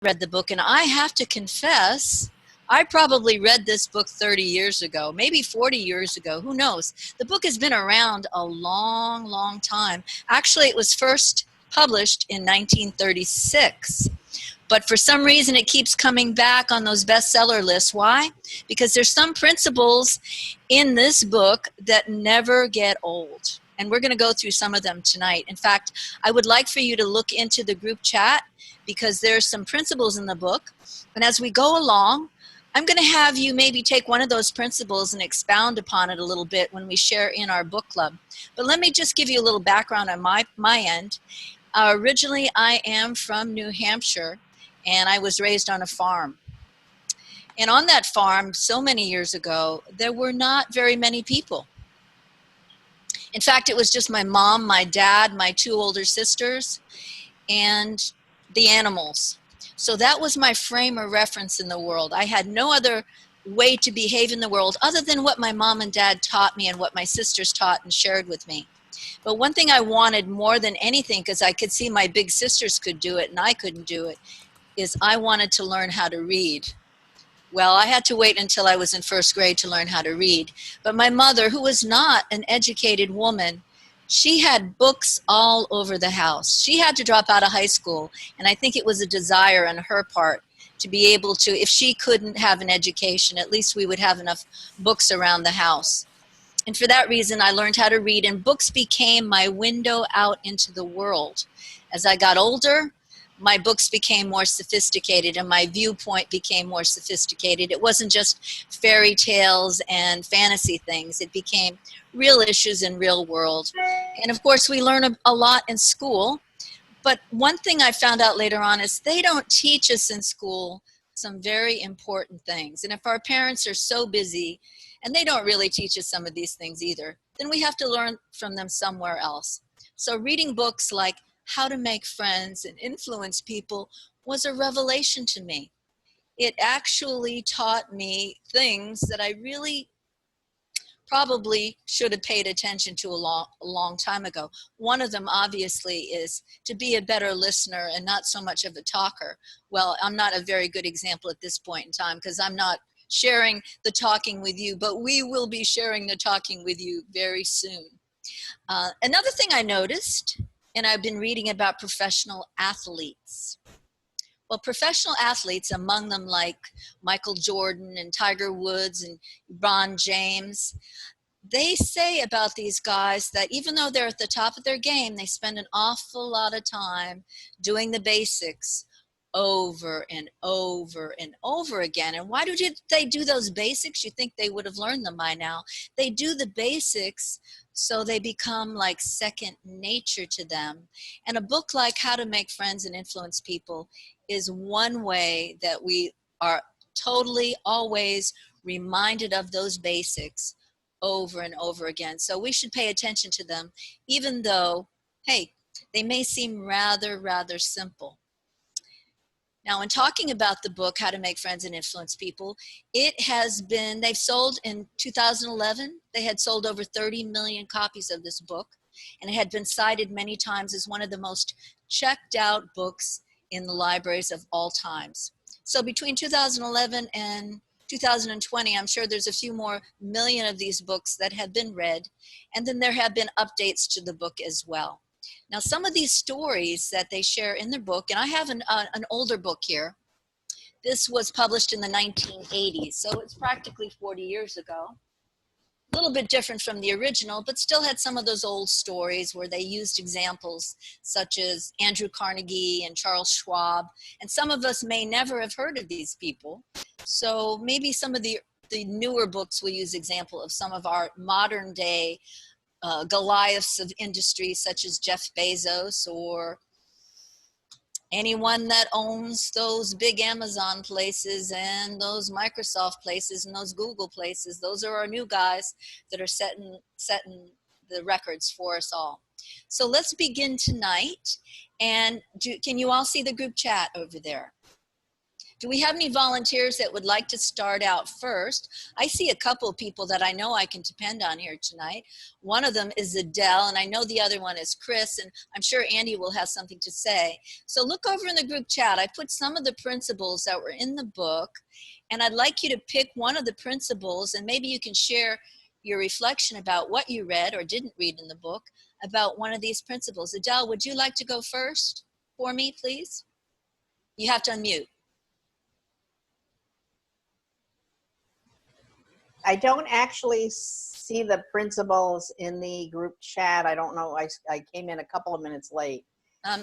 read the book, and I have to confess, I probably read this book 30 years ago, maybe 40 years ago, who knows. The book has been around a long, long time. Actually, it was first published in 1936. But for some reason, it keeps coming back on those bestseller lists. Why? Because there's some principles in this book that never get old. And we're going to go through some of them tonight. In fact, I would like for you to look into the group chat because there's some principles in the book. And as we go along, I'm going to have you maybe take one of those principles and expound upon it a little bit when we share in our book club. But let me just give you a little background on my end. Originally, I am from New Hampshire, and I was raised on a farm. And on that farm, so many years ago, there were not very many people. In fact, it was just my mom, my dad, my two older sisters, and the animals. So that was my frame of reference in the world. I had no other way to behave in the world other than what my mom and dad taught me and what my sisters taught and shared with me. But one thing I wanted more than anything, because I could see my big sisters could do it and I couldn't do it, is I wanted to learn how to read. Well, I had to wait until I was in first grade to learn how to read. But my mother, who was not an educated woman, she had books all over the house. She had to drop out of high school, and I think it was a desire on her part to be able to, if she couldn't have an education, at least we would have enough books around the house. And for that reason, I learned how to read, and books became my window out into the world. As I got older, my books became more sophisticated and my viewpoint became more sophisticated. It wasn't just fairy tales and fantasy things. It became real issues in real world. And of course, we learn a lot in school. But one thing I found out later on is they don't teach us in school some very important things. And if our parents are so busy and they don't really teach us some of these things either, then we have to learn from them somewhere else. So reading books like How to Make Friends and Influence People was a revelation to me. It actually taught me things that I really probably should have paid attention to a long time ago. One of them obviously is to be a better listener and not so much of a talker. Well, I'm not a very good example at this point in time because I'm not sharing the talking with you, but we will be sharing the talking with you very soon. Another thing I noticed, and I've been reading about professional athletes. Well, professional athletes, among them like Michael Jordan and Tiger Woods and LeBron James, they say about these guys that even though they're at the top of their game, they spend an awful lot of time doing the basics over and over and over again. And why do they do those basics? You think they would have learned them by now. They do the basics so they become like second nature to them. And a book like How to Make Friends and Influence People is one way that we are totally always reminded of those basics over and over again. So we should pay attention to them, even though, hey, they may seem rather simple. Now, in talking about the book, How to Make Friends and Influence People, they've sold in 2011, they had sold over 30 million copies of this book, and it had been cited many times as one of the most checked out books in the libraries of all times. So between 2011 and 2020, I'm sure there's a few more million of these books that have been read, and then there have been updates to the book as well. Now, some of these stories that they share in their book, and I have an older book here. This was published in the 1980s, so it's practically 40 years ago. A little bit different from the original, but still had some of those old stories where they used examples such as Andrew Carnegie and Charles Schwab. And some of us may never have heard of these people. So maybe some of the newer books will use example of some of our modern day Goliaths of industry, such as Jeff Bezos or anyone that owns those big Amazon places and those Microsoft places and those Google places. Those are our new guys that are setting the records for us all. So let's begin tonight. And can you all see the group chat over there? Do we have any volunteers that would like to start out first? I see a couple of people that I know I can depend on here tonight. One of them is Adele, and I know the other one is Chris, and I'm sure Andy will have something to say. So look over in the group chat. I put some of the principles that were in the book, and I'd like you to pick one of the principles, and maybe you can share your reflection about what you read or didn't read in the book about one of these principles. Adele, would you like to go first for me, please? You have to unmute. I don't actually see the principles in the group chat. I don't know. I came in a couple of minutes late.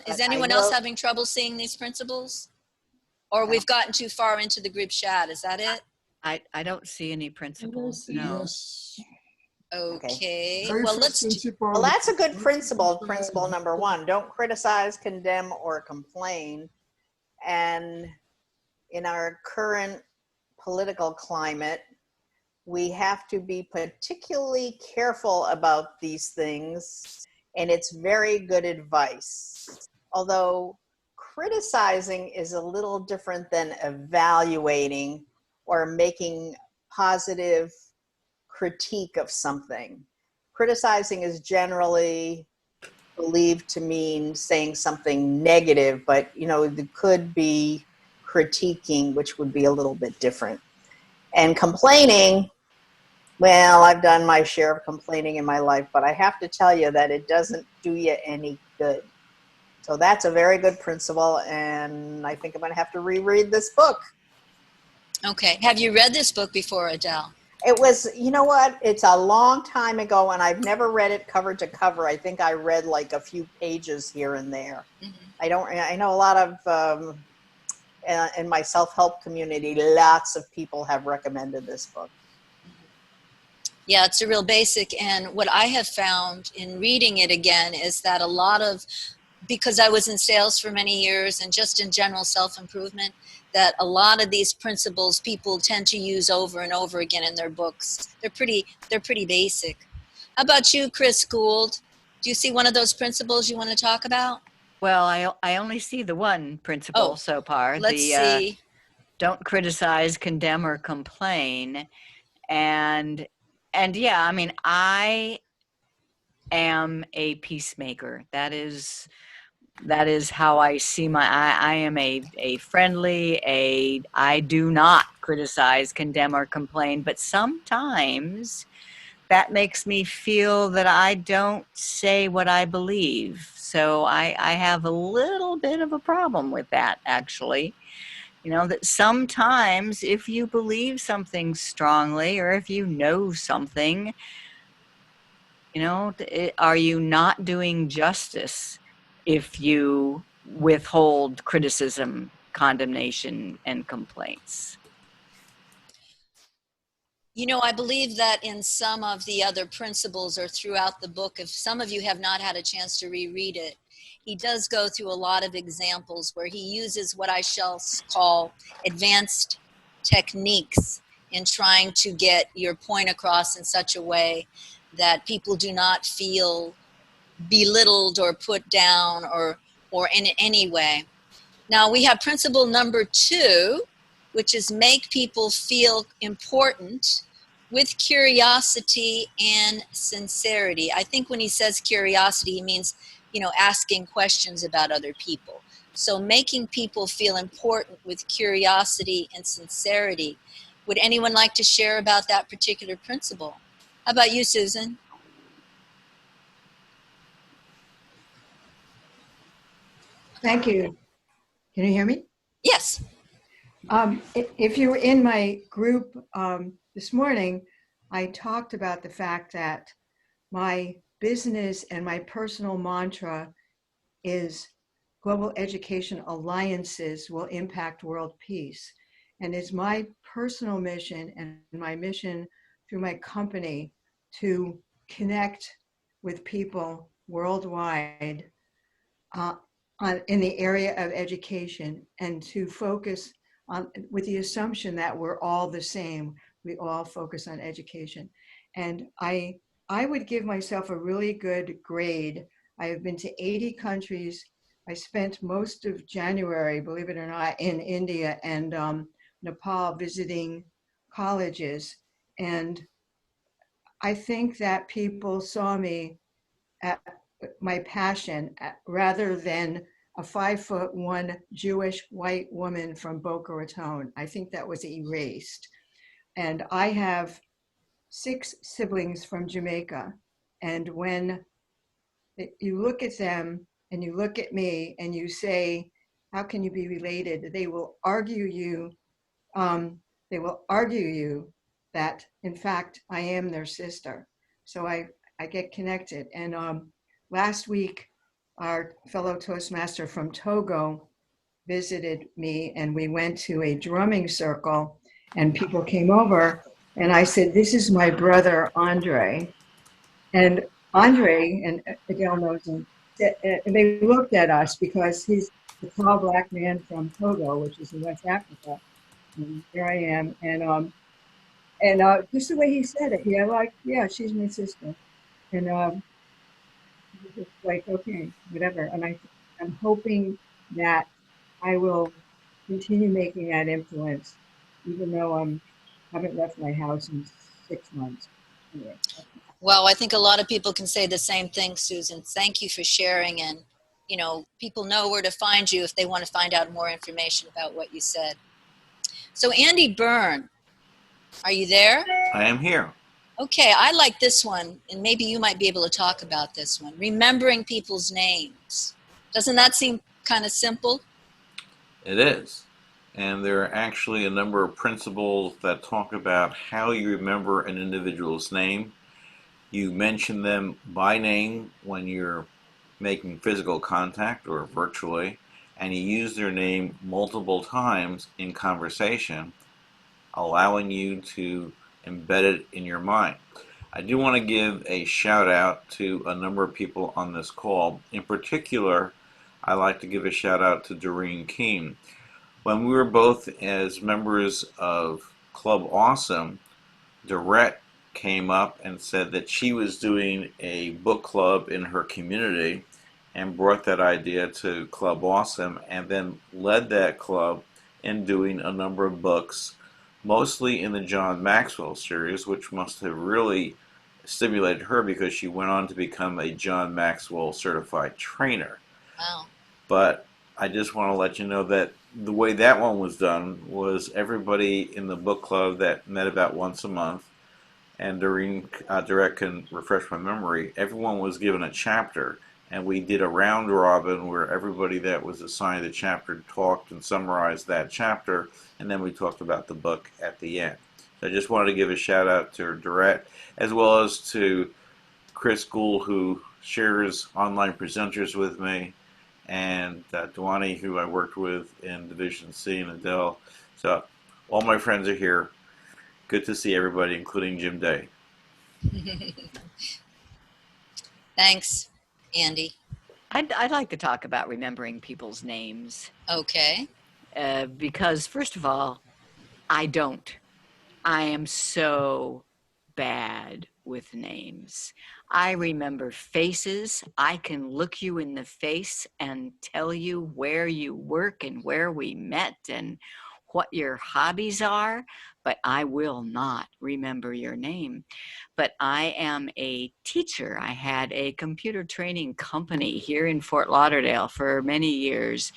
Is anyone else having trouble seeing these principles? Or we've gotten too far into the group chat, is that it? I don't see any principles, no. Okay, well, well, that's a good principle. Principle number 1, don't criticize, condemn, or complain. And in our current political climate, we have to be particularly careful about these things, and it's very good advice. Although criticizing is a little different than evaluating or making positive critique of something. Criticizing is generally believed to mean saying something negative, but there could be critiquing, which would be a little bit different. And complaining, well, I've done my share of complaining in my life, but I have to tell you that it doesn't do you any good. So that's a very good principle, and I think I'm going to have to reread this book. Okay. Have you read this book before, Adele? It was, you know what? It's a long time ago, and I've never read it cover to cover. I think I read like a few pages here and there. Mm-hmm. I know a lot of, in my self-help community, lots of people have recommended this book. Yeah, it's a real basic. And what I have found in reading it again is that a lot of, because I was in sales for many years and just in general self-improvement, that a lot of these principles people tend to use over and over again in their books. They're pretty basic. How about you, Chris Gould? Do you see one of those principles you want to talk about? Well, I only see the one principle so far. Let's see. Don't criticize, condemn, or complain. And yeah, I mean, I am a peacemaker. That is how I see I am a friendly, I do not criticize, condemn, or complain, but sometimes that makes me feel that I don't say what I believe. So I have a little bit of a problem with that, actually. That sometimes if you believe something strongly, or if you know something, are you not doing justice if you withhold criticism, condemnation, and complaints? I believe that in some of the other principles or throughout the book, if some of you have not had a chance to reread it, he does go through a lot of examples where he uses what I shall call advanced techniques in trying to get your point across in such a way that people do not feel belittled or put down or in any way. Now we have principle number 2, which is make people feel important with curiosity and sincerity. I think when he says curiosity, he means, asking questions about other people. So making people feel important with curiosity and sincerity. Would anyone like to share about that particular principle? How about you, Susan? Thank you. Can you hear me? Yes. If you were in my group this morning, I talked about the fact that my business and my personal mantra is global education alliances will impact world peace. And it's my personal mission and my mission through my company to connect with people worldwide in the area of education, and to focus on, with the assumption that we're all the same, we all focus on education. And I would give myself a really good grade. I have been to 80 countries. I spent most of January, believe it or not, in India and Nepal visiting colleges. And I think that people saw me at my passion rather than a 5'1" Jewish white woman from Boca Raton. I think that was erased. And I have 6 siblings from Jamaica. And when you look at them and you look at me and you say, how can you be related? They will argue you. They will argue you that, in fact, I am their sister. So I get connected. And last week, our fellow Toastmaster from Togo visited me, and we went to a drumming circle, and people came over, and I said, this is my brother, Andre. And Andre, and Adele knows him, and they looked at us because he's the tall black man from Togo, which is in West Africa. And here I am, and just the way he said it, yeah, she's my sister, and it's like, okay, whatever. And I'm hoping that I will continue making that influence, even though haven't left my house in 6 months. Anyway. Well, I think a lot of people can say the same thing, Susan. Thank you for sharing. And, people know where to find you if they want to find out more information about what you said. So Andy Byrne, are you there? I am here. Okay, I like this one, and maybe you might be able to talk about this one. Remembering people's names. Doesn't that seem kind of simple? It is. And there are actually a number of principles that talk about how you remember an individual's name. You mention them by name when you're making physical contact or virtually, and you use their name multiple times in conversation, allowing you to embed it in your mind. I do want to give a shout out to a number of people on this call. In particular, I like to give a shout out to Doreen Keene. When we were both as members of Club Awesome, Dorette came up and said that she was doing a book club in her community and brought that idea to Club Awesome, and then led that club in doing a number of books, mostly in the John Maxwell series, which must have really stimulated her because she went on to become a John Maxwell certified trainer. Wow. But I just want to let you know that the way that one was done was everybody in the book club that met about once a month, and Direct can refresh my memory, everyone was given a chapter, and we did a round robin where everybody that was assigned a chapter talked and summarized that chapter, and then we talked about the book at the end. So I just wanted to give a shout out to Direct, as well as to Chris Gould, who shares online presenters with me, and Dwani, who I worked with in Division C, and Adele. So all my friends are here. Good to see everybody, including Jim Day. Thanks, Andy. I'd like to talk about remembering people's names. Okay. Because, first of all, I don't. I am so bad with names. I remember faces. I can look you in the face and tell you where you work and where we met and what your hobbies are, but I will not remember your name. But I am a teacher. I had a computer training company here in Fort Lauderdale for many years,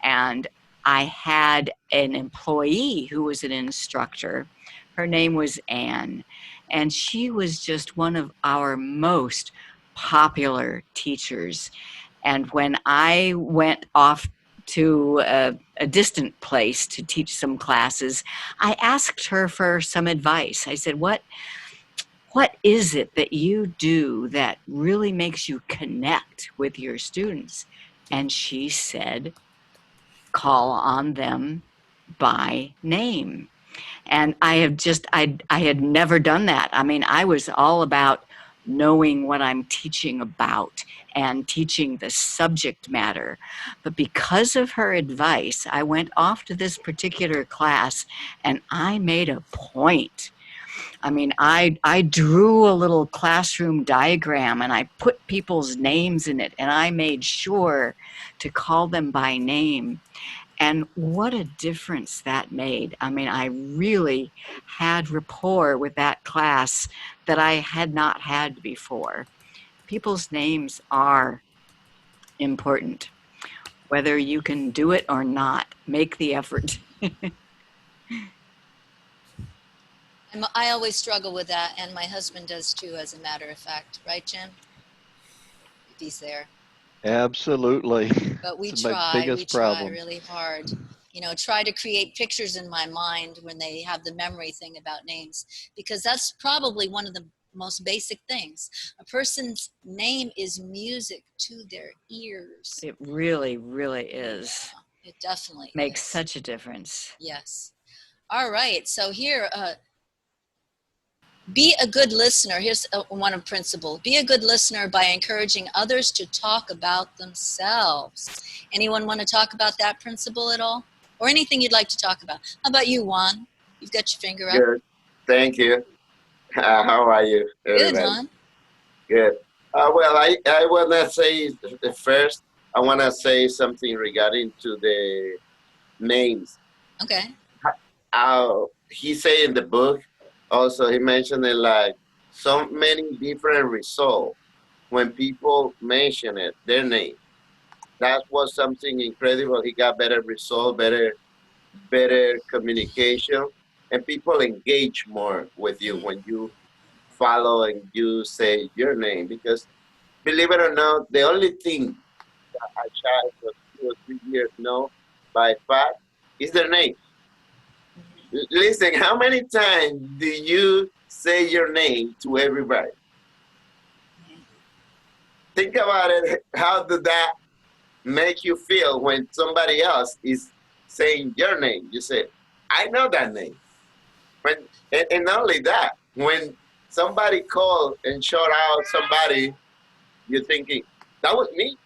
and I had an employee who was an instructor. Her name was Anne, and she was just one of our most popular teachers. And when I went off to a distant place to teach some classes, I asked her for some advice. I said, what is it that you do that really makes you connect with your students? And she said, call on them by name. And I had never done that. I mean, I was all about knowing what I'm teaching about and teaching the subject matter. But because of her advice, I went off to this particular class and I made a point I mean, I drew a little classroom diagram and I put people's names in it and I made sure to call them by name. And what a difference that made. I mean, I really had rapport with that class that I had not had before. People's names are important. Whether you can do it or not, make the effort. I always struggle with that, and my husband does too, as a matter of fact. Right, Jim? If he's there. Absolutely. But we It's my try biggest problem. really hard. You know, try to create pictures in my mind when they have the memory thing about names, because that's probably one of the most basic things. A person's name is music to their ears. It really, really is. Yeah, it definitely Makes is. such a difference. Yes. All right. So here, be a good listener. Here's one of principle. Be a good listener by encouraging others to talk about themselves. Anyone want to talk about that principle at all? Or anything you'd like to talk about? How about you, Juan? You've got your finger up. Good. Thank you. How are you, Good, everybody? Juan. Good. Well, I want to say first, I want to say something regarding to the names. Okay. He say in the book, also he mentioned it like so many different results when people mention it, their name. That was something incredible. He got better result, better communication, and people engage more with you when you follow and you say your name. Because believe it or not, the only thing that a child of 2 or 3 years know by fact is their name. Listen, how many times do you say your name to everybody? Think about it. How did that make you feel when somebody else is saying your name? You say, I know that name. And not only that, when somebody called and shout out somebody, you're thinking, that was me.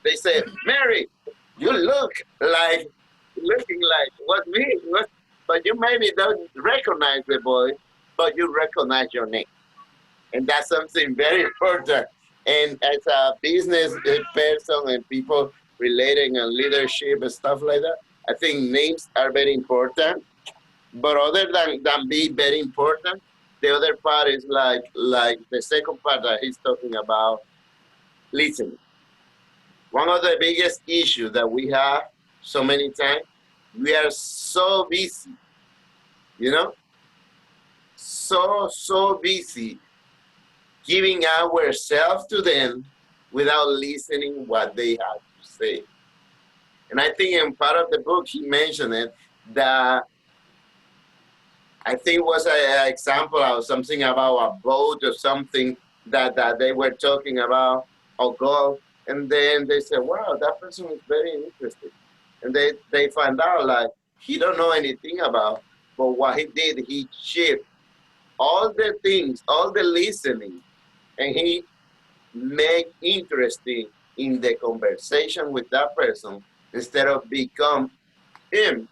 They said, Mary, you look like, looking like, was me. But you maybe don't recognize the voice, but you recognize your name. And that's something very important. And as a business person and people relating on leadership and stuff like that, I think names are very important. But other than being very important, the other part is like the second part that he's talking about, listening. One of the biggest issues that we have so many times, we are so busy, you know, so busy giving ourselves to them without listening what they have to say. And I think in part of the book he mentioned it, that I think it was an example of something about a boat or something that they were talking about, or golf. And then they said, wow, that person is very interesting. And they find out like he don't know anything about, but what he did, he shifted all the things, all the listening, and he make interesting in the conversation with that person instead of become him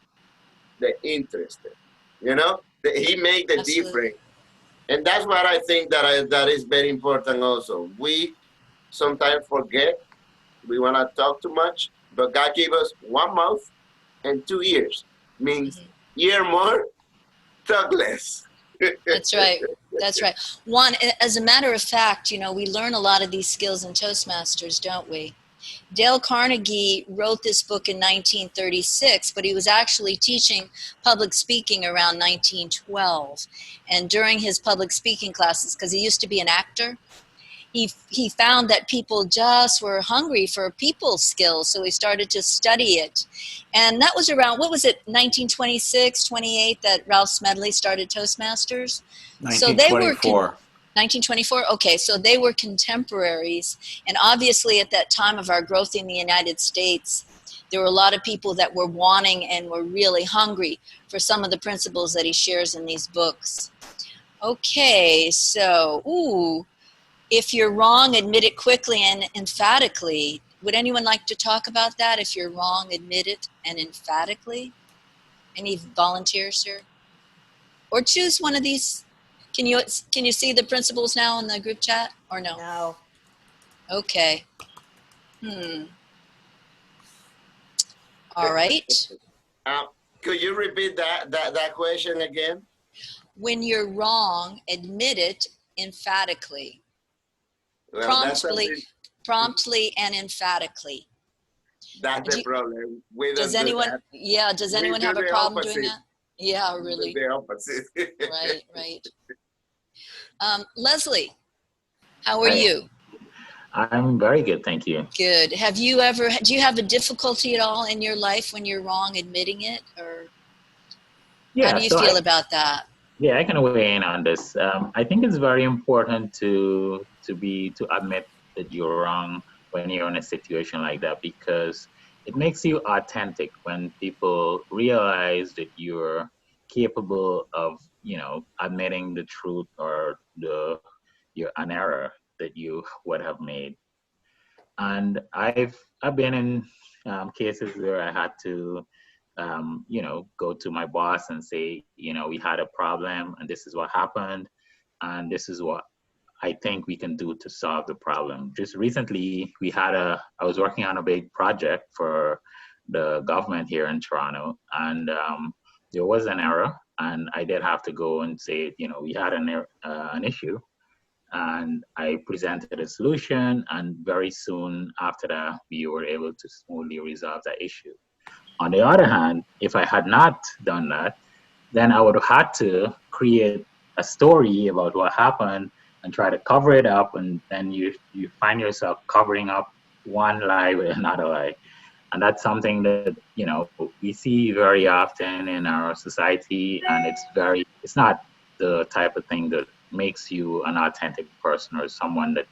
the interested. You know, he made the difference. And that's what I think that is very important also. We sometimes forget, we want to talk too much, but God gave us one mouth and 2 ears. Means hear more, talk less. That's right. That's right. Juan, as a matter of fact, you know, we learn a lot of these skills in Toastmasters, don't we? Dale Carnegie wrote this book in 1936, but he was actually teaching public speaking around 1912. And during his public speaking classes, because he used to be an actor, he found that people just were hungry for people skills, so he started to study it. And that was around, what was it, 1926, 28, that Ralph Smedley started Toastmasters? 1924. 1924? Okay, so they were contemporaries. And obviously at that time of our growth in the United States, there were a lot of people that were wanting and were really hungry for some of the principles that he shares in these books. Okay, so, if you're wrong, admit it quickly and emphatically. Would anyone like to talk about that? If you're wrong, admit it and emphatically. Any volunteers here? Or choose one of these Can you see the principles now in the group chat or no? No. Okay. All right. Could you repeat that question again? When you're wrong, admit it emphatically. Well, that's Promptly and emphatically. That's the problem. We don't Does do anyone? that. Yeah. Does We anyone do have a the problem opposite. doing that? Yeah, We do really. the opposite. Right. Leslie, how are Hi. you? I'm very good, thank you. Good. Do you have a difficulty at all in your life when you're wrong admitting it, or Yeah, how do you so feel about that? I can weigh in on this. I think it's very important to admit that you're wrong when you're in a situation like that, because it makes you authentic when people realize that you're capable of, admitting the truth or you're an error that you would have made. And I've been in cases where I had to go to my boss and say, we had a problem and this is what happened and this is what I think we can do to solve the problem. Just recently, I was working on a big project for the government here in Toronto, and there was an error, and I did have to go and say, we had an issue, and I presented a solution, and very soon after that, we were able to smoothly resolve that issue. On the other hand, if I had not done that, then I would have had to create a story about what happened and try to cover it up, and then you find yourself covering up one lie with another lie. And that's something that, we see very often in our society, and it's not the type of thing that makes you an authentic person or someone that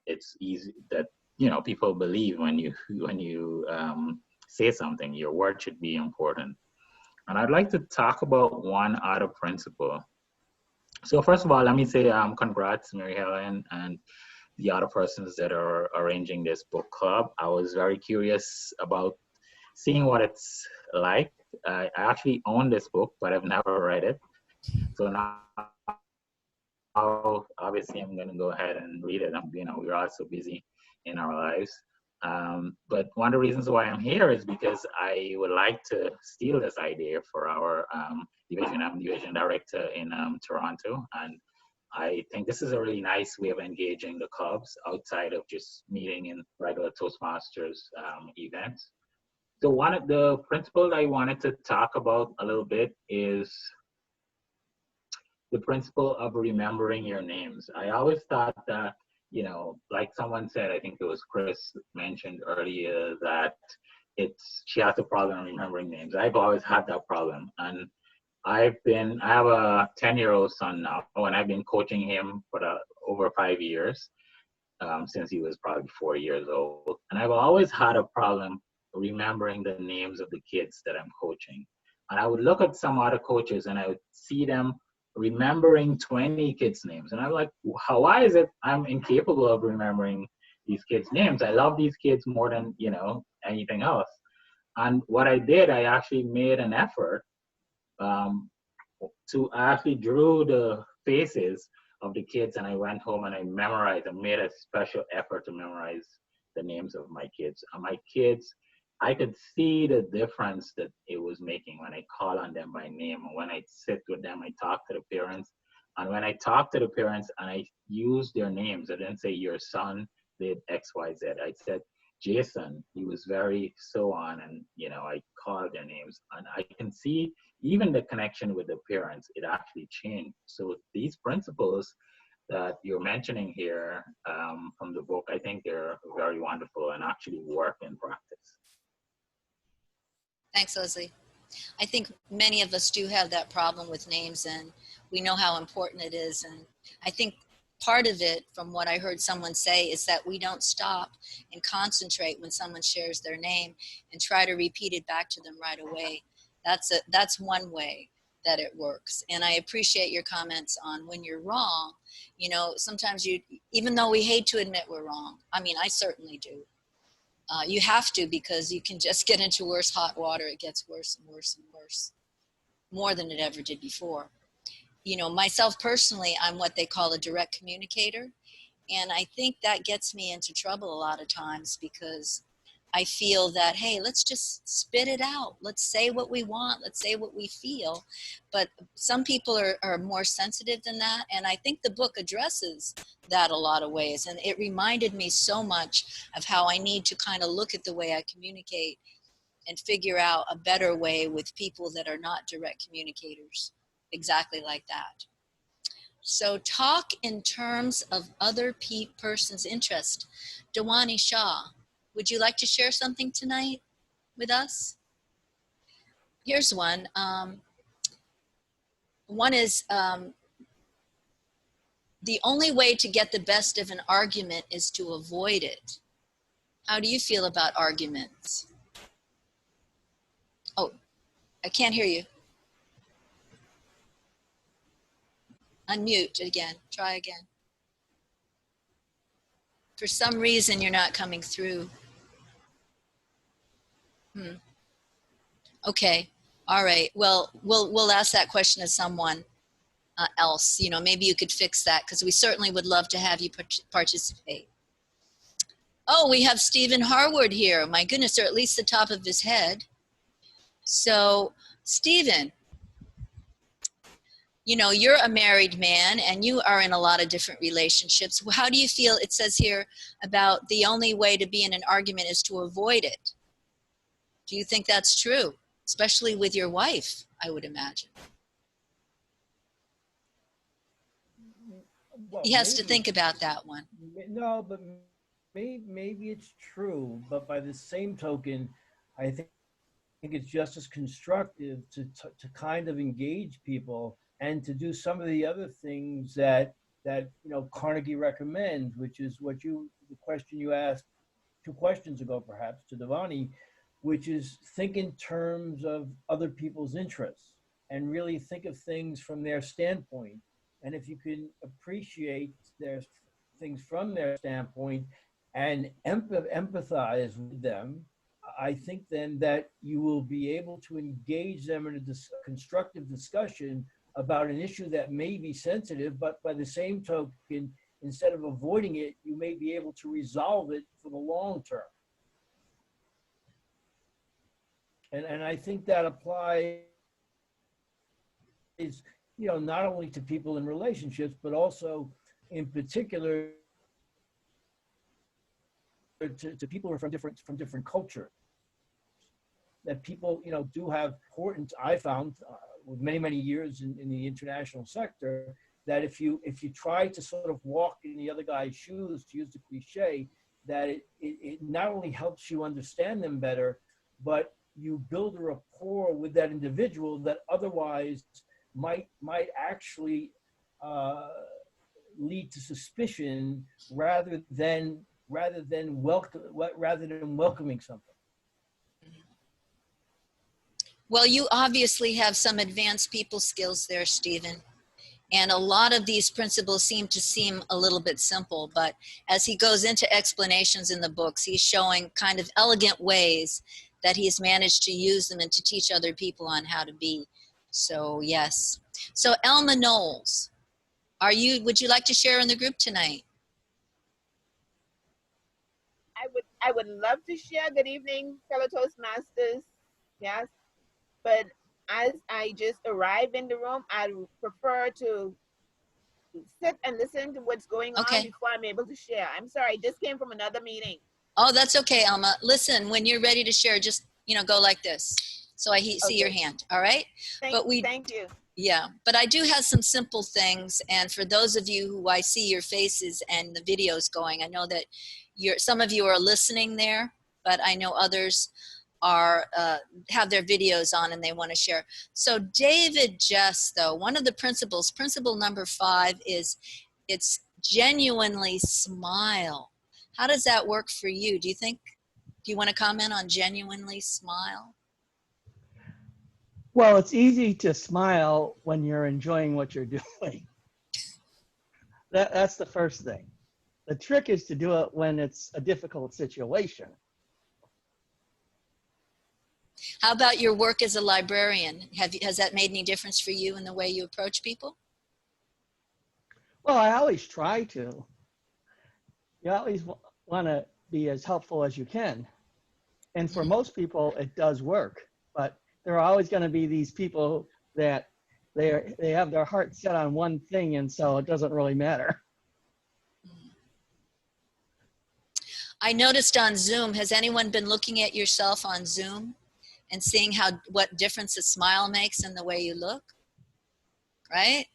it's easy that, people believe when you say something. Your word should be important. And I'd like to talk about one other principle. So first of all, let me say congrats, Mary Helen, and the other persons that are arranging this book club. I was very curious about seeing what it's like. I actually own this book, but I've never read it. So now, obviously, I'm going to go ahead and read it. We're all so busy in our lives. But one of the reasons why I'm here is because I would like to steal this idea for our division. I'm division director in Toronto, and I think this is a really nice way of engaging the clubs outside of just meeting in regular Toastmasters events. So one of the principles I wanted to talk about a little bit is the principle of remembering your names. I always thought that, like someone said, I think it was Chris mentioned earlier, that she has a problem remembering names. I've always had that problem. And I have a 10-year-old son now, and I've been coaching him for over 5 years, since he was probably 4 years old. And I've always had a problem remembering the names of the kids that I'm coaching. And I would look at some other coaches and I would see them remembering 20 kids' names. And I'm like, why is it I'm incapable of remembering these kids' names? I love these kids more than, anything else. And what I did, I actually made an effort to actually drew the faces of the kids, and I went home and I memorized and made a special effort to memorize the names of my kids. And my kids, I could see the difference that it was making when I call on them by name. And when I sit with them, I talk to the parents. And when I talk to the parents and I use their names, I didn't say your son did X, Y, Z. I said, Jason, he was very so on, and I called their names, and I can see even the connection with the parents, it actually changed. So these principles that you're mentioning here from the book, I think they're very wonderful and actually work in practice. Thanks, Leslie. I think many of us do have that problem with names, and we know how important it is. And I think part of it, from what I heard someone say, is that we don't stop and concentrate when someone shares their name and try to repeat it back to them right away. That's one way that it works. And I appreciate your comments on when you're wrong. Sometimes even though we hate to admit we're wrong, I mean, I certainly do. You have to, because you can just get into worse hot water. It gets worse and worse and worse, more than it ever did before. you know, myself personally, I'm what they call a direct communicator. And I think that gets me into trouble a lot of times because I feel that, hey, let's just spit it out. Let's say what we want. Let's say what we feel. But some people are more sensitive than that. And I think the book addresses that a lot of ways. And it reminded me so much of how I need to kind of look at the way I communicate and figure out a better way with people that are not direct communicators. Exactly like that. So talk in terms of other person's interest. Dewani Shah, would you like to share something tonight with us? Here's one. One is the only way to get the best of an argument is to avoid it. How do you feel about arguments? Oh, I can't hear you. Unmute again. Try again. For some reason, you're not coming through. Okay. All right. Well, we'll ask that question to someone else. You know, maybe you could fix that because we certainly would love to have you participate. Oh, we have Stephen Harwood here. My goodness, or at least the top of his head. So, Stephen, you know, you're a married man and you are in a lot of different relationships. How do you feel, it says here, about the only way to be in an argument is to avoid it? Do you think that's true? Especially with your wife, I would imagine. Well, He has to maybe think about that one. no, but maybe it's true. But by the same token, I think it's just as constructive to kind of engage people and to do some of the other things that you know Carnegie recommends, which is the question you asked 2 questions ago, perhaps, to Devani, which is think in terms of other people's interests and really think of things from their standpoint. And if you can appreciate their things from their standpoint and empathize with them, I think then that you will be able to engage them in a constructive discussion about an issue that may be sensitive, but by the same token, instead of avoiding it, you may be able to resolve it for the long term. And I think that applies, you know, not only to people in relationships, but also in particular to people who are from different cultures. That people, you know, do have important, I found with many years in the international sector, that if you try to sort of walk in the other guy's shoes, to use the cliche, that it not only helps you understand them better, but you build a rapport with that individual that otherwise might actually lead to suspicion rather than welcoming something. Well, you obviously have some advanced people skills there, Stephen. And a lot of these principles seem a little bit simple, but as he goes into explanations in the books, he's showing kind of elegant ways that he's managed to use them and to teach other people on how to be. So yes. So Elma Knowles, would you like to share in the group tonight? I would love to share. Good evening, fellow Toastmasters. Yes. But as I just arrived in the room, I prefer to sit and listen to what's going on before I'm able to share. I'm sorry, I just came from another meeting. Oh, that's okay, Alma. Listen, when you're ready to share, just, you know, go like this. So I see your hand, all right? Thank you. Yeah, but I do have some simple things. And for those of you who I see your faces and the videos going, I know that some of you are listening there, but I know others have their videos on and they want to share. So David Jess, though, one of the principles, principle number 5 is it's genuinely smile. How does that work for you? Do you want to comment on genuinely smile? Well, it's easy to smile when you're enjoying what you're doing. That's the first thing. The trick is to do it when it's a difficult situation. How about your work as a librarian? Has that made any difference for you in the way you approach people? Well, I always try to. You always want to be as helpful as you can. And for most people, it does work. But there are always going to be these people that they have their heart set on one thing, and so it doesn't really matter. I noticed on Zoom, has anyone been looking at yourself on Zoom and seeing what difference a smile makes in the way you look? Right?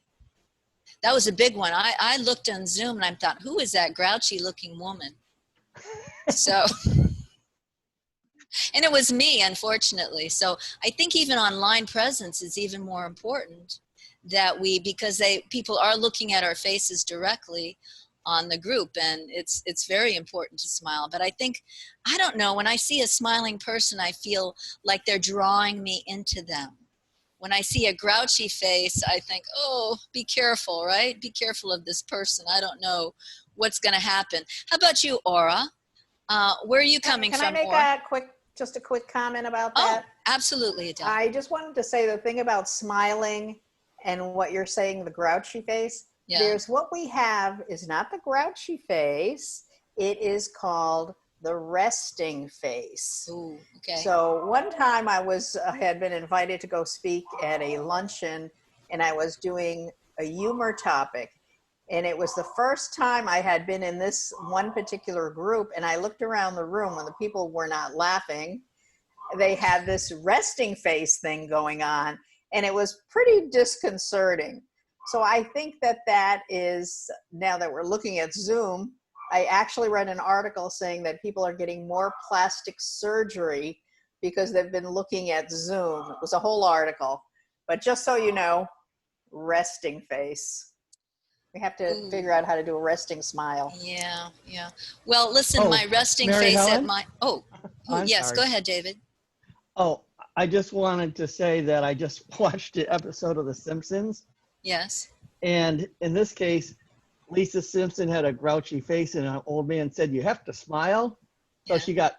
That was a big one. I looked on Zoom and I thought, who is that grouchy looking woman? So, and it was me, unfortunately. So I think even online presence is even more important because people are looking at our faces directly on the group, and it's very important to smile. But I think, I don't know, when I see a smiling person, I feel like they're drawing me into them. When I see a grouchy face, I think, oh, be careful, right? Be careful of this person. I don't know what's going to happen. How about you, Aura? Where are you coming from, Can I make Aura? just a quick comment about Oh, that? absolutely, Adele. I just wanted to say the thing about smiling and what you're saying, the grouchy face. Yeah. There's what we have is not the grouchy face. It is called the resting face. Ooh, okay. So one time I had been invited to go speak at a luncheon, and I was doing a humor topic. And it was the first time I had been in this one particular group, and I looked around the room when the people were not laughing. They had this resting face thing going on, and it was pretty disconcerting. So I think that is, now that we're looking at Zoom, I actually read an article saying that people are getting more plastic surgery because they've been looking at Zoom. It was a whole article. But just so you know, resting face. We have to figure out how to do a resting smile. Yeah, yeah. Well, listen, my resting Mary face Helen? at my, yes, sorry. go ahead, David. Oh, I just wanted to say that I just watched the episode of The Simpsons. Yes. And in this case, Lisa Simpson had a grouchy face, and an old man said, "You have to smile." So she got,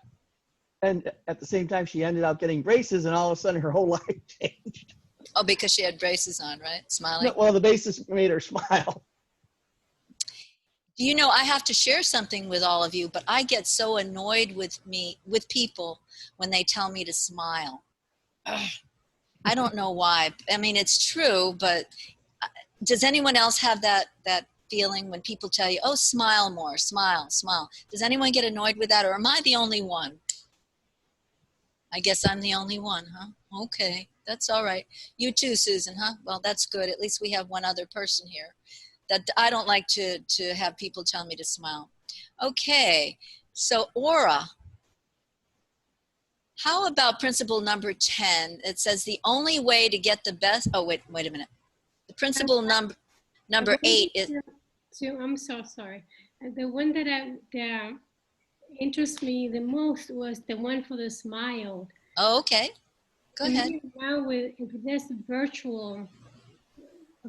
and at the same time, she ended up getting braces, and all of a sudden her whole life changed. Oh, because she had braces on, right? Smiling. No, well, the braces made her smile. You know, I have to share something with all of you, but I get so annoyed with people when they tell me to smile. I don't know why. I mean, it's true, but does anyone else have that feeling when people tell you, oh, smile more, smile, smile? Does anyone get annoyed with that, or am I the only one? I guess I'm the only one, huh? Okay, that's all right. You too, Susan, huh? Well, that's good. At least we have one other person here. That I don't like to have people tell me to smile. Okay, so Aura, how about principle number 10? It says the only way to get the best, oh, wait a minute. The principle number 8 is. I'm so sorry. The one that interests me the most was the one for the smile. Oh, okay. Go ahead. Now with this virtual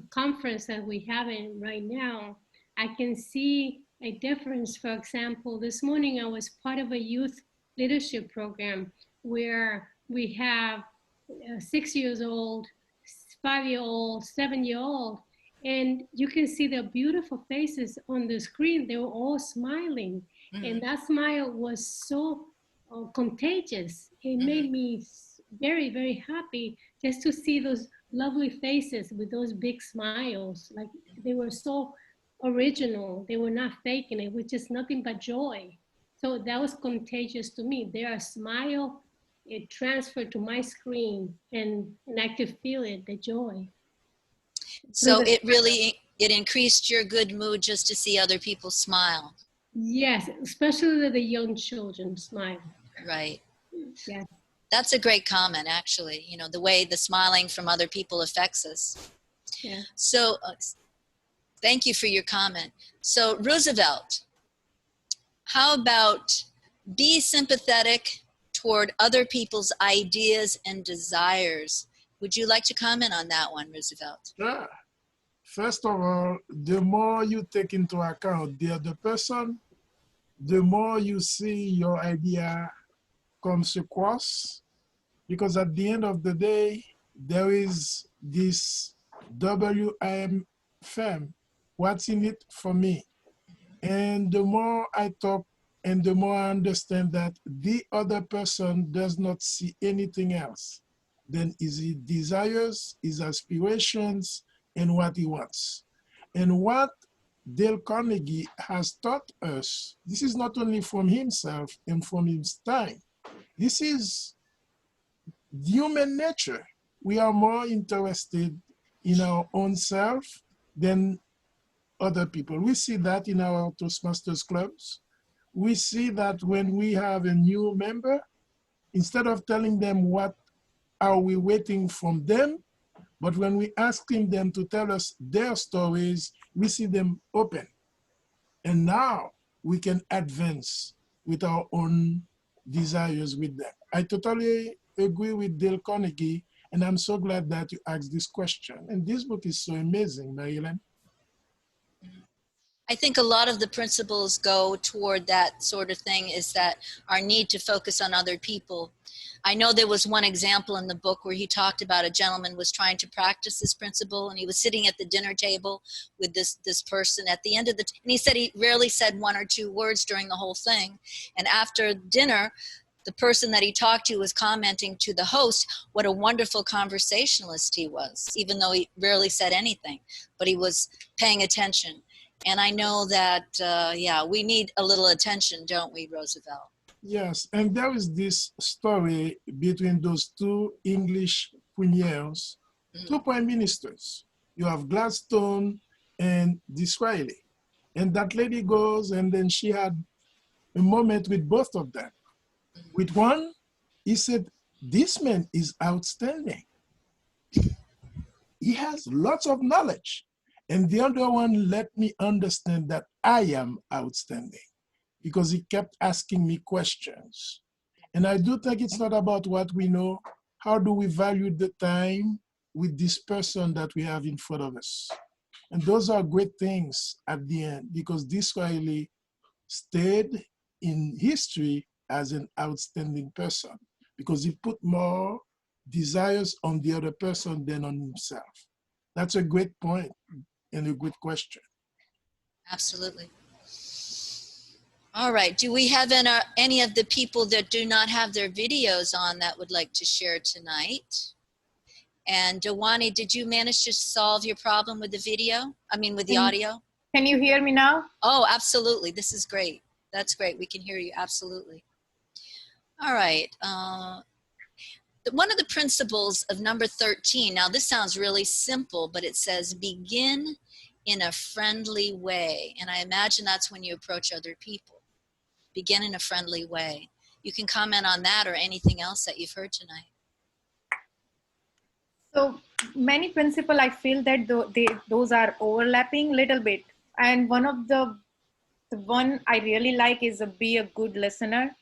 conference that we have right now, I can see a difference. For example, this morning I was part of a youth leadership program where we have 6 years old, 5-year-old, 7-year-old, and you can see their beautiful faces on the screen. They were all smiling. And that smile was so contagious. It made me very, very happy just to see those lovely faces with those big smiles. Like, they were so original. They were not faking it, which is nothing but joy. So that was contagious to me. Their smile, it transferred to my screen, and I could feel it, the joy. So it increased your good mood just to see other people smile. Yes, especially the young children smile. Right. Yeah. That's a great comment, actually. You know, the way the smiling from other people affects us. Yeah. So thank you for your comment. So Roosevelt, how about be sympathetic toward other people's ideas and desires? Would you like to comment on that one, Roosevelt? Yeah. First of all, the more you take into account the other person, the more you see your idea comes across, because at the end of the day, there is this WIM firm what's in it for me. And the more I talk and the more I understand that the other person does not see anything else than his desires, his aspirations, and what he wants. And what Dale Carnegie has taught us, this is not only from himself and from his time, this is human nature. We are more interested in our own self than other people. We see that in our Toastmasters clubs. We see that when we have a new member, instead of telling them what are we waiting from them, but when we asking them to tell us their stories, we see them open. And now we can advance with our own desires with them. I totally agree with Dale Carnegie, and I'm so glad that you asked this question. And this book is so amazing, Marilyn. I think a lot of the principles go toward that sort of thing, is that our need to focus on other people. I know there was one example in the book where he talked about a gentleman was trying to practice this principle, and he was sitting at the dinner table with this person at the end of the, and he said he rarely said one or two words during the whole thing. And after dinner, the person that he talked to was commenting to the host what a wonderful conversationalist he was, even though he rarely said anything, but he was paying attention. And I know that, yeah, we need a little attention, don't we, Roosevelt? Yes, and there is this story between those two English premiers, two prime ministers. You have Gladstone and Disraeli. And that lady goes, and then she had a moment with both of them. With one, he said, this man is outstanding. He has lots of knowledge. And the other one let me understand that I am outstanding, because he kept asking me questions. And I do think it's not about what we know. How do we value the time with this person that we have in front of us? And those are great things at the end, because Disraeli stayed in history as an outstanding person, because he put more desires on the other person than on himself. That's a great point and a good question. Absolutely. All right. Do we have any of the people that do not have their videos on that would like to share tonight? And Dewani, did you manage to solve your problem with the video? I mean, with the audio? Can you hear me now? Oh, absolutely. This is great. That's great. We can hear you. Absolutely. All right. One of the principles of number 13, now this sounds really simple, but it says begin in a friendly way. And I imagine that's when you approach other people. Begin in a friendly way. You can comment on that or anything else that you've heard tonight. So many principles, I feel that those are overlapping a little bit. And one of the one I really like is be a good listener.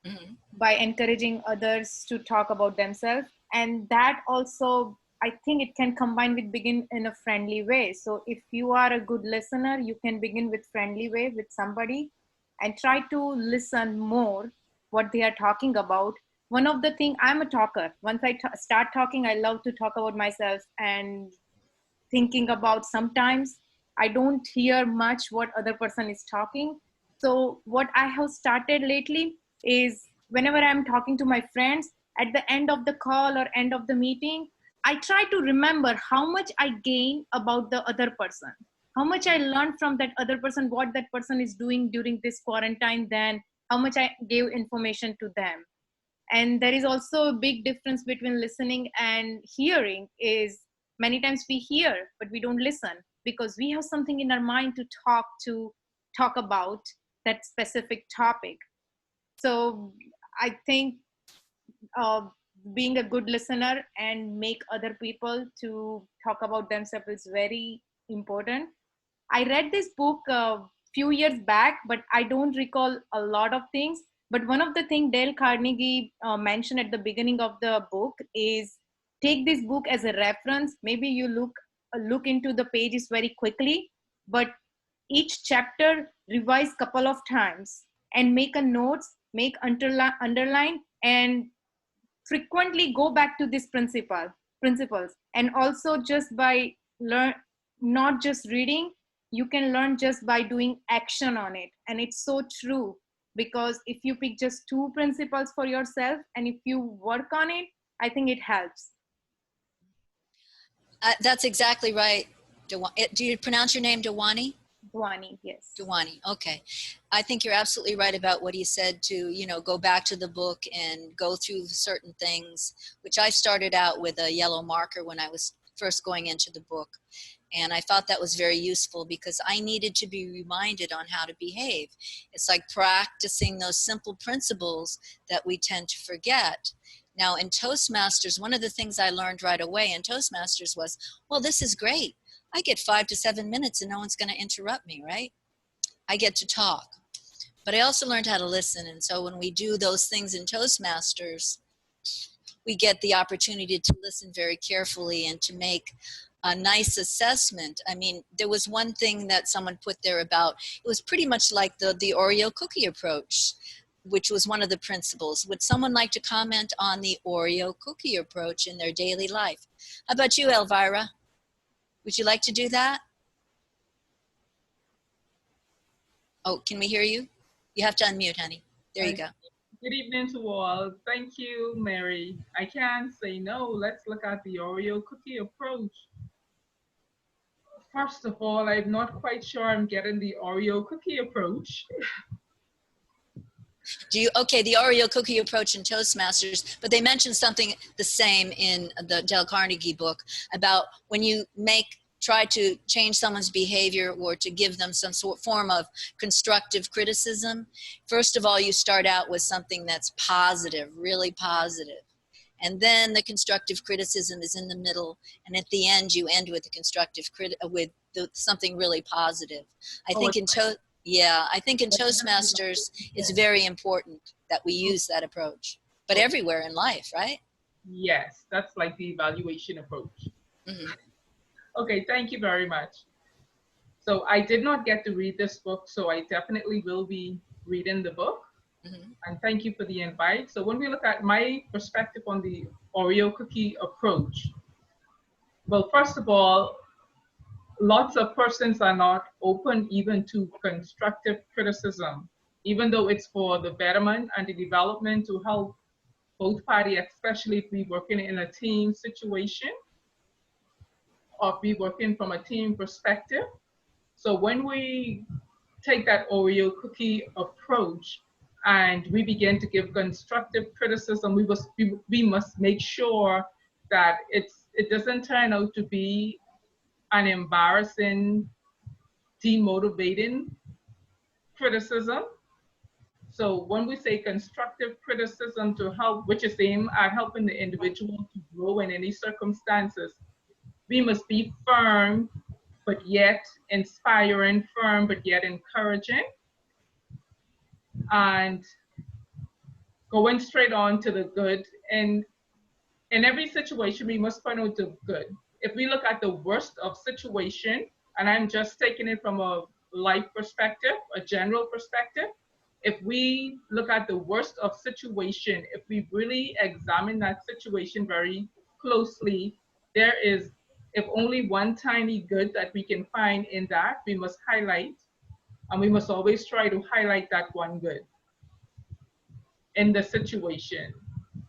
Mm-hmm. By encouraging others to talk about themselves. And that also, I think it can combine with begin in a friendly way. So if you are a good listener, you can begin with friendly way with somebody and try to listen more what they are talking about. One of the things, I'm a talker. Once I start talking, I love to talk about myself and thinking about sometimes I don't hear much what other person is talking. So what I have started lately is whenever I'm talking to my friends, at the end of the call or end of the meeting, I try to remember how much I gain about the other person, how much I learned from that other person, what that person is doing during this quarantine, then how much I gave information to them. And there is also a big difference between listening and hearing is many times we hear, but we don't listen because we have something in our mind to talk about that specific topic. So I think being a good listener and make other people to talk about themselves is very important. I read this book a few years back, but I don't recall a lot of things. But one of the things Dale Carnegie mentioned at the beginning of the book is take this book as a reference. Maybe you look into the pages very quickly, but each chapter revise couple of times and make a notes, make underline, and frequently go back to this principles. And also just by not just reading, you can learn just by doing action on it. And it's so true, because if you pick just 2 principles for yourself and if you work on it, I think it helps. That's exactly right. Do you pronounce your name Dewani? Dwani, yes. Dewani, okay. I think you're absolutely right about what he said to, you know, go back to the book and go through certain things, which I started out with a yellow marker when I was first going into the book. And I thought that was very useful because I needed to be reminded on how to behave. It's like practicing those simple principles that we tend to forget. Now in Toastmasters, one of the things I learned right away in Toastmasters was, well, this is great. I get 5 to 7 minutes and no one's going to interrupt me, right? I get to talk. But I also learned how to listen. And so when we do those things in Toastmasters, we get the opportunity to listen very carefully and to make a nice assessment. I mean, there was one thing that someone put there about, it was pretty much like the Oreo cookie approach, which was one of the principles. Would someone like to comment on the Oreo cookie approach in their daily life? How about you, Elvira? Would you like to do that? Oh, can we hear you? You have to unmute, honey. There you go. Good evening to all. Thank you, Mary. I can't say no. Let's look at the Oreo cookie approach. First of all, I'm not quite sure I'm getting the Oreo cookie approach. Okay, the Oreo cookie approach in Toastmasters, but they mentioned something the same in the Dale Carnegie book about when you try to change someone's behavior or to give them some form of constructive criticism. First of all, you start out with something that's positive, really positive. And then the constructive criticism is in the middle, and at the end you end with something really positive. I think in Toastmasters it's very important that we use that approach, but everywhere in life, right? Yes, that's like the evaluation approach. Mm-hmm. Okay, thank you very much. So I did not get to read this book, so I definitely will be reading the book. Mm-hmm. And thank you for the invite. So when we look at my perspective on the Oreo cookie approach, well, first of all, lots of persons are not open even to constructive criticism, even though it's for the betterment and the development to help both parties, especially if we're working in a team situation or if we're working from a team perspective. So when we take that Oreo cookie approach and we begin to give constructive criticism, we must make sure that it doesn't turn out to be an embarrassing, demotivating criticism. So when we say constructive criticism to help, which is aimed at helping the individual to grow in any circumstances, we must be firm, but yet inspiring, firm, but yet encouraging. And going straight on to the good. And in every situation, we must point out the good. If we look at the worst of situation, and I'm just taking it from a life perspective, a general perspective, if we look at the worst of situation, if we really examine that situation very closely, there is, if only one tiny good that we can find in that, we must highlight, and we must always try to highlight that one good in the situation.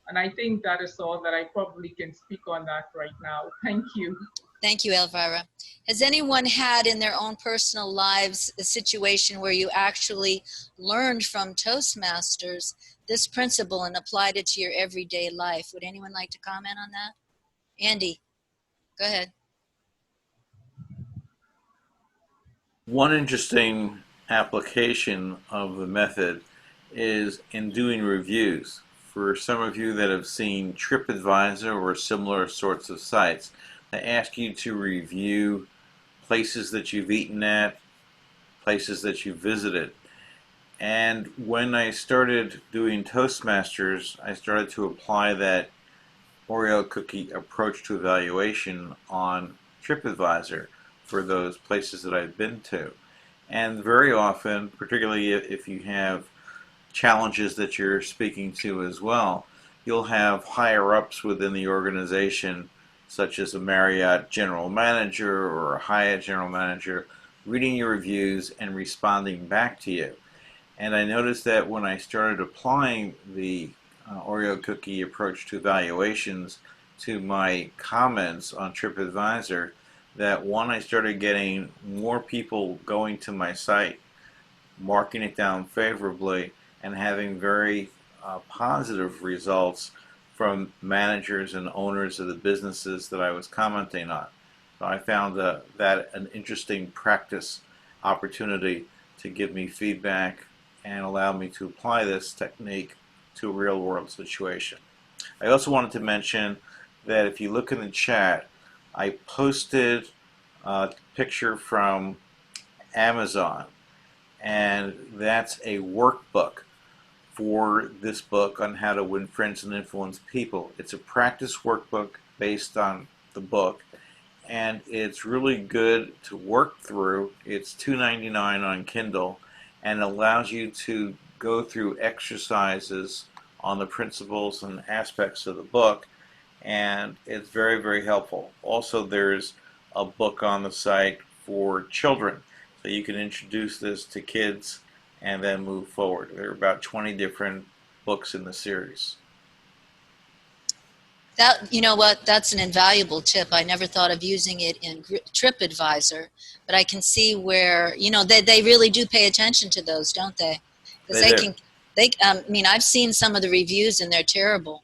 And I think that is all that I probably can speak on that right now. Thank you. Thank you, Elvira. Has anyone had in their own personal lives a situation where you actually learned from Toastmasters this principle and applied it to your everyday life? Would anyone like to comment on that? Andy, go ahead. One interesting application of the method is in doing reviews. For some of you that have seen TripAdvisor or similar sorts of sites, they ask you to review places that you've eaten at, places that you've visited. And when I started doing Toastmasters, I started to apply that Oreo cookie approach to evaluation on TripAdvisor for those places that I've been to. And very often, particularly if you have challenges that you're speaking to as well, you'll have higher ups within the organization, such as a Marriott general manager or a Hyatt general manager, reading your reviews, and responding back to you. And I noticed that when I started applying the Oreo cookie approach to evaluations to my comments on TripAdvisor, that one, I started getting more people going to my site, marking it down favorably, and having very positive results from managers and owners of the businesses that I was commenting on. So I found that an interesting practice opportunity to give me feedback and allow me to apply this technique to a real world situation. I also wanted to mention that if you look in the chat, I posted a picture from Amazon, and that's a workbook for this book on how to win friends and influence people. It's a practice workbook based on the book, and it's really good to work through. It's $2.99 on Kindle, and allows you to go through exercises on the principles and aspects of the book, and it's very, very helpful. Also, there's a book on the site for children, so you can introduce this to kids and then move forward. There are about 20 different books in the series. That, you know what, that's an invaluable tip. I never thought of using it in TripAdvisor, but I can see where, you know, they really do pay attention to those, don't they? Because I mean, I've seen some of the reviews and they're terrible.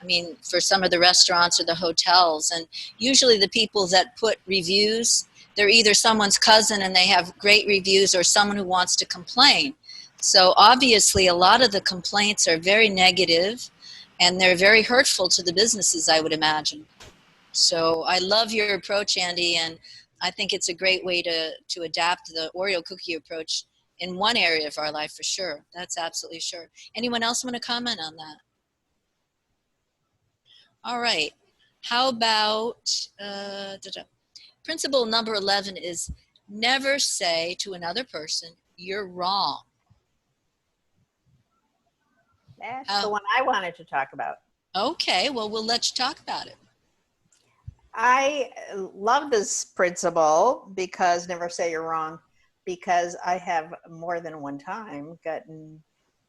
I mean, for some of the restaurants or the hotels, and usually the people that put reviews, they're either someone's cousin and they have great reviews, or someone who wants to complain. So obviously a lot of the complaints are very negative, and they're very hurtful to the businesses, I would imagine. So I love your approach, Andy, and I think it's a great way to adapt the Oreo cookie approach in one area of our life for sure. That's absolutely sure. Anyone else want to comment on that? All right. How about principle number 11 is never say to another person, you're wrong. That's the one I wanted to talk about. Okay, well, we'll let you talk about it. I love this principle because never say you're wrong, because I have more than one time gotten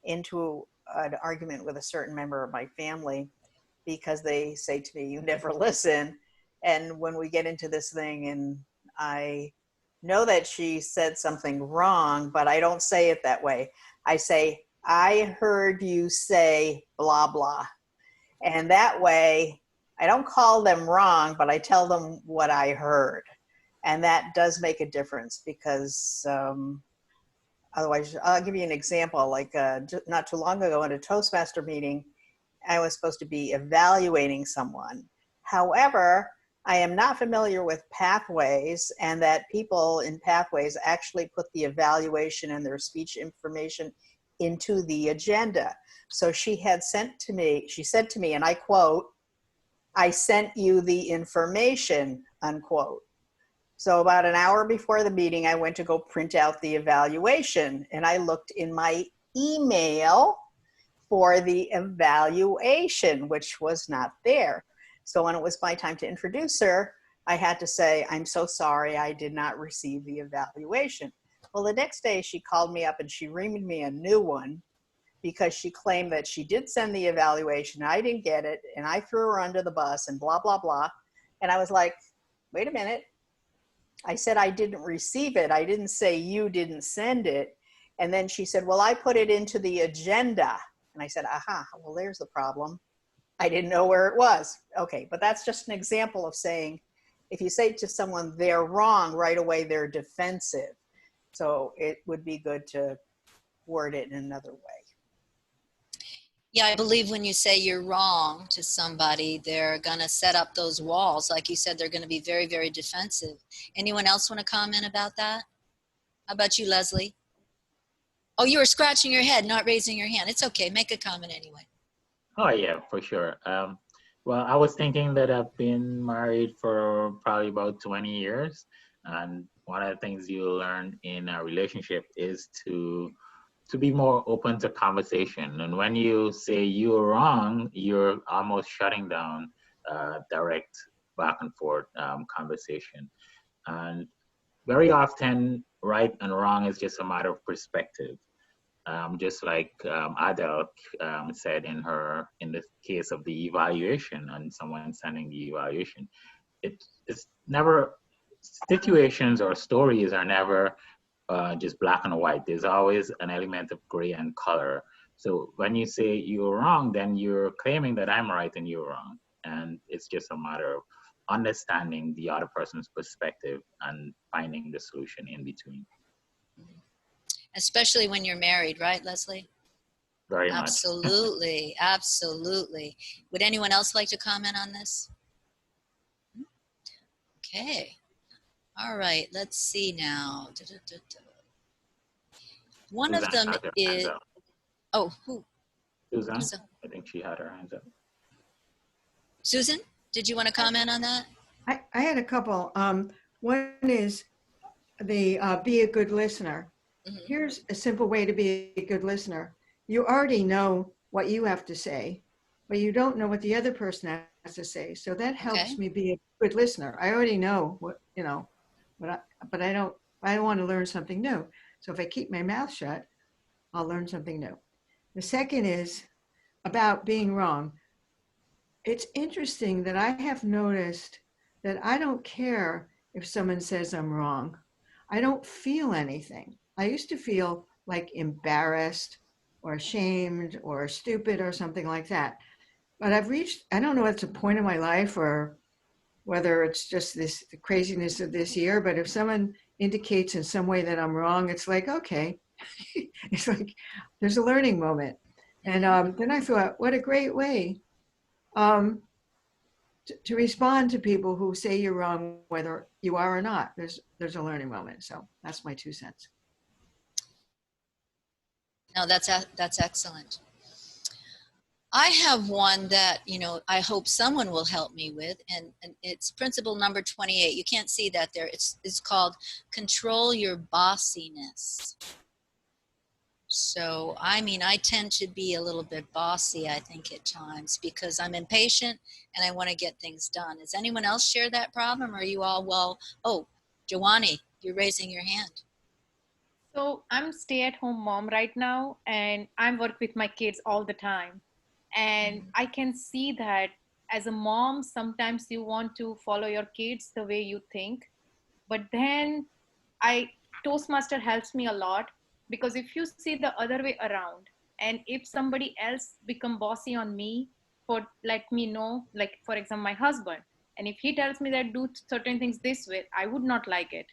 into an argument with a certain member of my family because they say to me, you never listen. And when we get into this thing and I know that she said something wrong, but I don't say it that way. I say, I heard you say blah, blah. And that way, I don't call them wrong, but I tell them what I heard. And that does make a difference because otherwise, I'll give you an example. Like not too long ago at a Toastmaster meeting, I was supposed to be evaluating someone. However, I am not familiar with Pathways, and that people in Pathways actually put the evaluation and their speech information into the agenda. So she had sent to me, she said to me, and I quote, I sent you the information, unquote. So about an hour before the meeting, I went to go print out the evaluation, and I looked in my email for the evaluation, which was not there. So when it was my time to introduce her, I had to say, I'm so sorry, I did not receive the evaluation. Well, the next day she called me up and she reamed me a new one because she claimed that she did send the evaluation, I didn't get it, and I threw her under the bus and blah, blah, blah. And I was like, wait a minute. I said I didn't receive it. I didn't say you didn't send it. And then she said, well, I put it into the agenda. And I said, aha, well, there's the problem. I didn't know where it was. Okay, but that's just an example of saying, if you say to someone they're wrong, right away they're defensive. So it would be good to word it in another way. Yeah, I believe when you say you're wrong to somebody, they're going to set up those walls. Like you said, they're going to be very, very defensive. Anyone else want to comment about that? How about you, Leslie? Oh, you were scratching your head, not raising your hand. It's okay. Make a comment anyway. Oh, yeah, for sure. Well, I was thinking that I've been married for probably about 20 years. And one of the things you learn in a relationship is to be more open to conversation. And when you say you're wrong, you're almost shutting down direct back and forth conversation. And very often, right and wrong is just a matter of perspective. Just like Adele said in the case of the evaluation and someone sending the evaluation, it's never, situations or stories are never just black and white. There's always an element of gray and color. So when you say you're wrong, then you're claiming that I'm right and you're wrong. And it's just a matter of understanding the other person's perspective and finding the solution in between. Especially when you're married, right, Leslie? Very much. Absolutely, absolutely. Would anyone else like to comment on this? Okay. All right, let's see now. One of them is, oh, who? Susan, I think she had her hands up. Susan, did you want to comment on that? I had a couple. One is the be a good listener. Mm-hmm. Here's a simple way to be a good listener. You already know what you have to say, but you don't know what the other person has to say. So that helps me be a good listener. I already know what, you know, but I don't want to learn something new. So if I keep my mouth shut, I'll learn something new. The second is about being wrong. It's interesting that I have noticed that I don't care if someone says I'm wrong. I don't feel anything. I used to feel like embarrassed or ashamed or stupid or something like that. But I've reached, I don't know if it's a point in my life or whether it's just this the craziness of this year, but if someone indicates in some way that I'm wrong, it's like, okay, it's like there's a learning moment. And then I thought, what a great way to respond to people who say you're wrong, whether you are or not. There's a learning moment. So that's my 2 cents. No, that's excellent. I have one that, you know, I hope someone will help me with, and it's principle number 28. You can't see that there. It's called control your bossiness. So, I mean, I tend to be a little bit bossy, I think, at times because I'm impatient and I want to get things done. Does anyone else share that problem? Or are you all, well, oh, Joanie, you're raising your hand. So I'm stay-at-home mom right now, and I work with my kids all the time. And I can see that as a mom, sometimes you want to follow your kids the way you think. But then Toastmaster helps me a lot, because if you see the other way around, and if somebody else become bossy on me for let me know, like for example, my husband, and if he tells me that do certain things this way, I would not like it.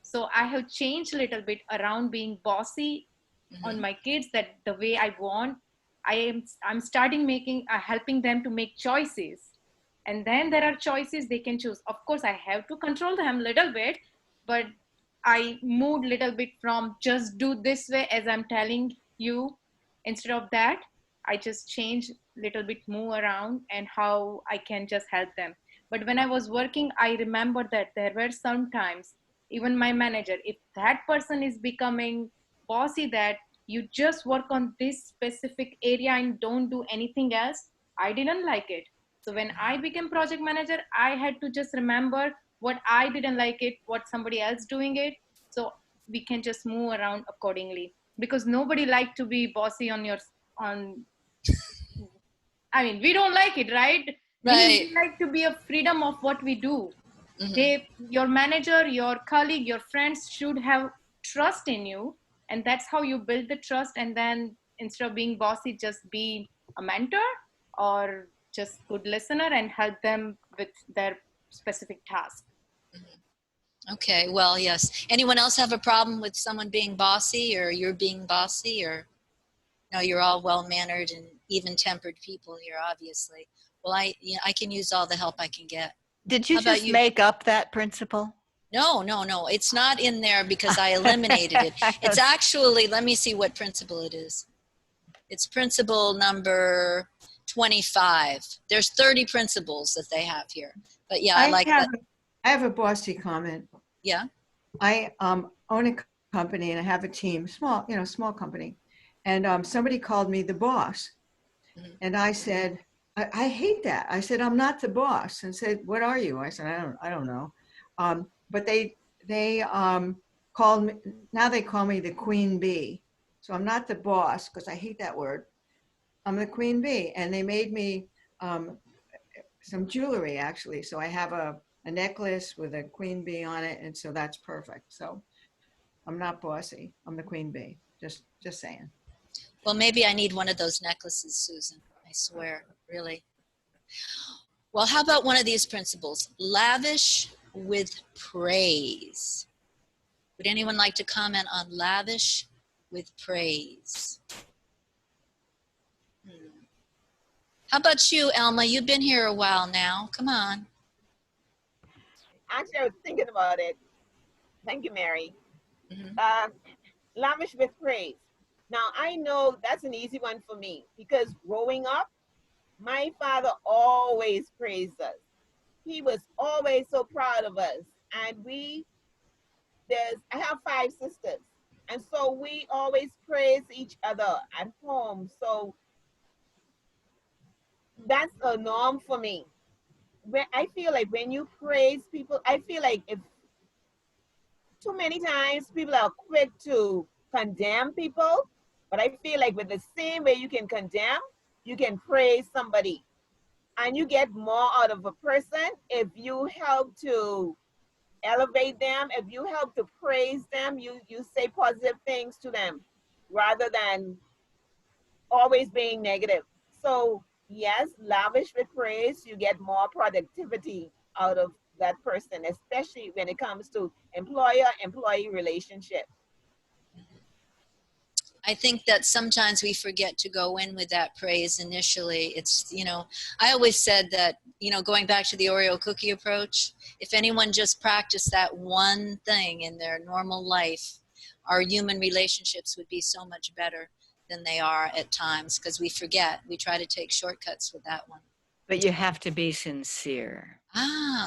So I have changed a little bit around being bossy on my kids, that the way I want. I'm starting helping them to make choices, and then there are choices they can choose. Of course, I have to control them a little bit, but I moved a little bit from just do this way as I'm telling you. Instead of that, I just change a little bit more around and how I can just help them. But when I was working, I remember that there were some times, even my manager, if that person is becoming bossy, that you just work on this specific area and don't do anything else, I didn't like it. So when I became project manager, I had to just remember what I didn't like it, what somebody else doing it. So we can just move around accordingly, because nobody like to be bossy I mean, we don't like it, right? We like to be a freedom of what we do. Your manager, your colleague, your friends should have trust in you, and that's how you build the trust. And then instead of being bossy, just be a mentor or just good listener and help them with their specific task. Okay, well, yes. Anyone else have a problem with someone being bossy, or you're being bossy, or no? You're all well-mannered and even-tempered people here, obviously. Well, I can use all the help I can get. Did you just make up that principle? No. It's not in there because I eliminated it. It's actually, let me see what principle it is. It's principle number 25. There's 30 principles that they have here. But yeah, I like that. I have a bossy comment. Yeah. I own a company and I have a team, small company. And somebody called me the boss. And I said, I hate that. I said, I'm not the boss. And said, what are you? I said, I don't know. But they they called me, now they call me the queen bee. So I'm not the boss, because I hate that word. I'm the queen bee. And they made me some jewelry, actually. So I have a necklace with a queen bee on it. And so that's perfect. So I'm not bossy. I'm the queen bee. Just saying. Well, maybe I need one of those necklaces, Susan. I swear, really. Well, how about one of these principles? Lavish with praise. Would anyone like to comment on lavish with praise? How about you, Elma? You've been here a while now. Come on. Actually, I was thinking about it. Thank you, Mary. Lavish with praise. Now, I know that's an easy one for me because growing up, my father always praised us. He was always so proud of us. And I have 5 sisters. And so we always praise each other at home. So that's a norm for me. I feel like when you praise people, I feel like if too many times people are quick to condemn people, but I feel like with the same way you can condemn, you can praise somebody. And you get more out of a person if you help to elevate them, if you help to praise them, you say positive things to them rather than always being negative. So yes, lavish with praise, you get more productivity out of that person, especially when it comes to employer-employee relationship. I think that sometimes we forget to go in with that praise initially. It's, I always said that, going back to the Oreo cookie approach, if anyone just practiced that one thing in their normal life, our human relationships would be so much better than they are at times because we forget. We try to take shortcuts with that one. But you have to be sincere.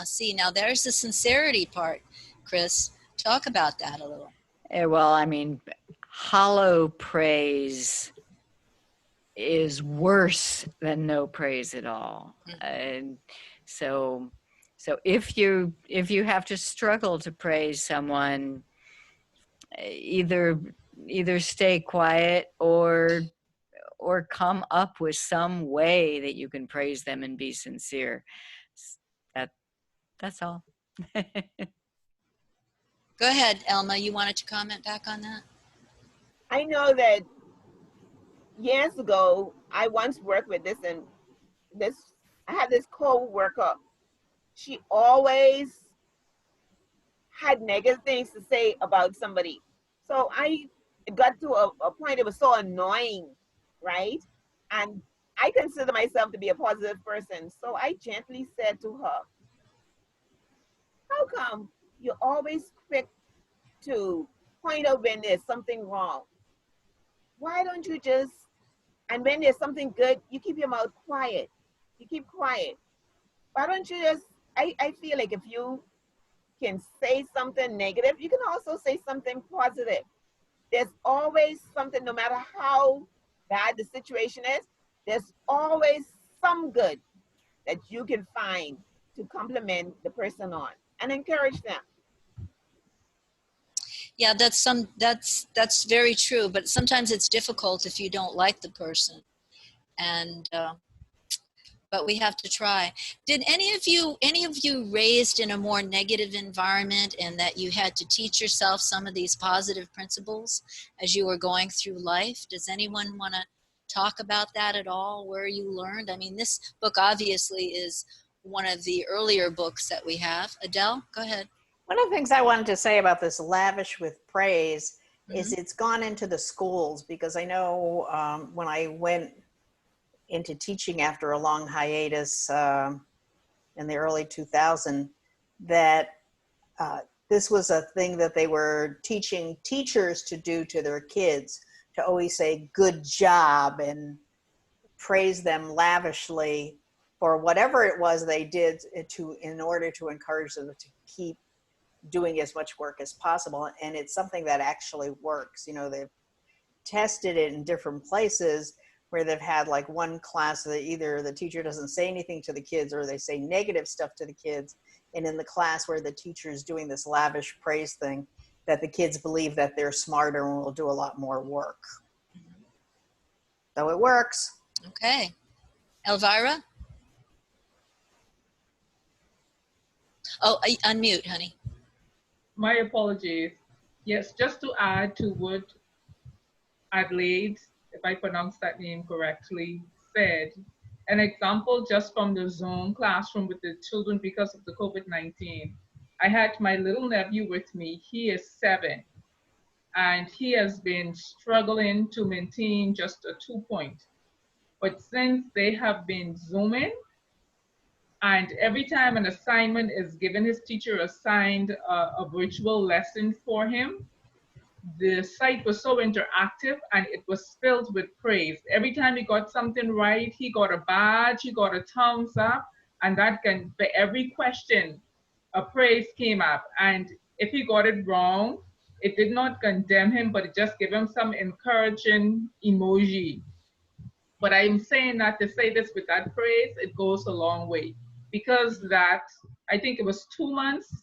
See, now there's the sincerity part. Chris, talk about that a little. Well, I mean, hollow praise is worse than no praise at all. And so if you have to struggle to praise someone, either stay quiet or come up with some way that you can praise them and be sincere. That's all. Go ahead, Elma. You wanted to comment back on that? I know that years ago, I once worked with I had this co-worker. She always had negative things to say about somebody. So I got to a point, it was so annoying, right? And I consider myself to be a positive person. So I gently said to her, how come you're always quick to point out when there's something wrong? Why don't you just, and when there's something good, you keep your mouth quiet. You keep quiet. Why don't you just, I feel like if you can say something negative, you can also say something positive. There's always something, no matter how bad the situation is, there's always some good that you can find to compliment the person on and encourage them. Yeah, that's very true. But sometimes it's difficult if you don't like the person, and but we have to try. Did any of you raised in a more negative environment, and that you had to teach yourself some of these positive principles as you were going through life? Does anyone want to talk about that at all? Where you learned? I mean, this book obviously is one of the earlier books that we have. Adele, go ahead. One of the things I wanted to say about this lavish with praise is it's gone into the schools, because I know when I went into teaching after a long hiatus in the early 2000s, that this was a thing that they were teaching teachers to do to their kids, to always say good job and praise them lavishly for whatever it was they did in order to encourage them to keep doing as much work as possible. And it's something that actually works. They've tested it in different places where they've had like one class that either the teacher doesn't say anything to the kids or they say negative stuff to the kids, and in the class where the teacher is doing this lavish praise thing, that the kids believe that they're smarter and will do a lot more work. So it works. Okay. Elvira? Oh, unmute, honey. My apologies. Yes, just to add to what Adelaide, if I pronounced that name correctly, said, an example just from the Zoom classroom with the children because of the COVID-19. I had my little nephew with me. He is 7, and he has been struggling to maintain just a 2-point. But since they have been Zooming, and every time an assignment is given, his teacher assigned a virtual lesson for him. The site was so interactive and it was filled with praise. Every time he got something right, he got a badge, he got a thumbs up, and that can, for every question, a praise came up. And if he got it wrong, it did not condemn him, but it just gave him some encouraging emoji. But I'm saying that to say this with that praise, it goes a long way. Because that, I think it was 2 months,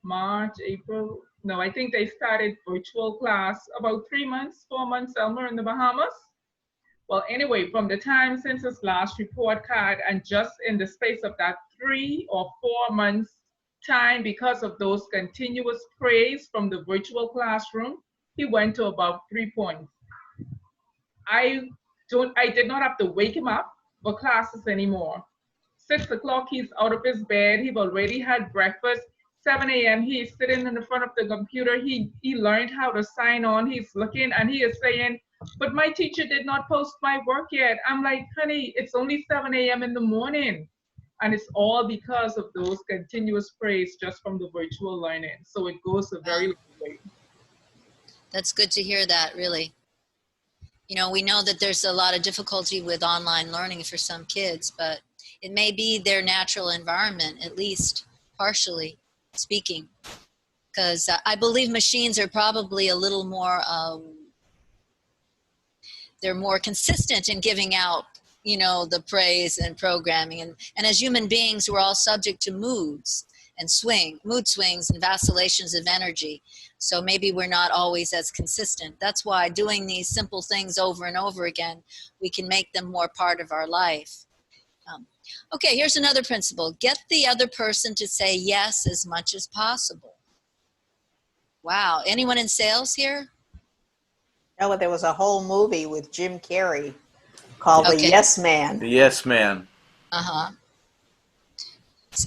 March, April. No, I think they started virtual class about 3 months, 4 months, somewhere in the Bahamas. Well, anyway, from the time since his last report card, and just in the space of that 3 or 4 months time, because of those continuous praise from the virtual classroom, he went to about 3 points. I did not have to wake him up for classes anymore. 6 o'clock, he's out of his bed. He've already had breakfast. 7 a.m., he's sitting in the front of the computer. He learned how to sign on. He's looking and he is saying, but my teacher did not post my work yet. I'm like, honey, it's only 7 a.m. in the morning. And it's all because of those continuous praise just from the virtual learning. So it goes a very long way. That's good to hear that, really. You know, we know that there's a lot of difficulty with online learning for some kids, but it may be their natural environment, at least partially speaking. Because I believe machines are probably a little more, they're more consistent in giving out, you know, the praise and programming. And as human beings, we're all subject to moods and mood swings and vacillations of energy. So maybe we're not always as consistent. That's why doing these simple things over and over again, we can make them more part of our life. Okay, here's another principle. Get the other person to say yes as much as possible. Wow, anyone in sales here? No, there was a whole movie with Jim Carrey called The Yes Man. The Yes Man. Uh-huh.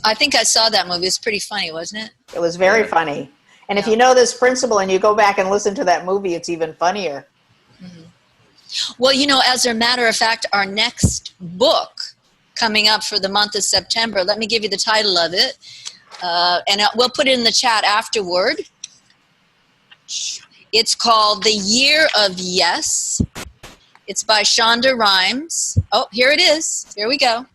I think I saw that movie. It was pretty funny, wasn't it? It was very funny. And if you know this principle and you go back and listen to that movie, it's even funnier. Mm-hmm. Well, you know, as a matter of fact, our next book coming up for the month of September, let me give you the title of it, and we'll put it in the chat afterward. It's called The Year of Yes. It's by Shonda Rhimes. Oh, here it is. Here we go.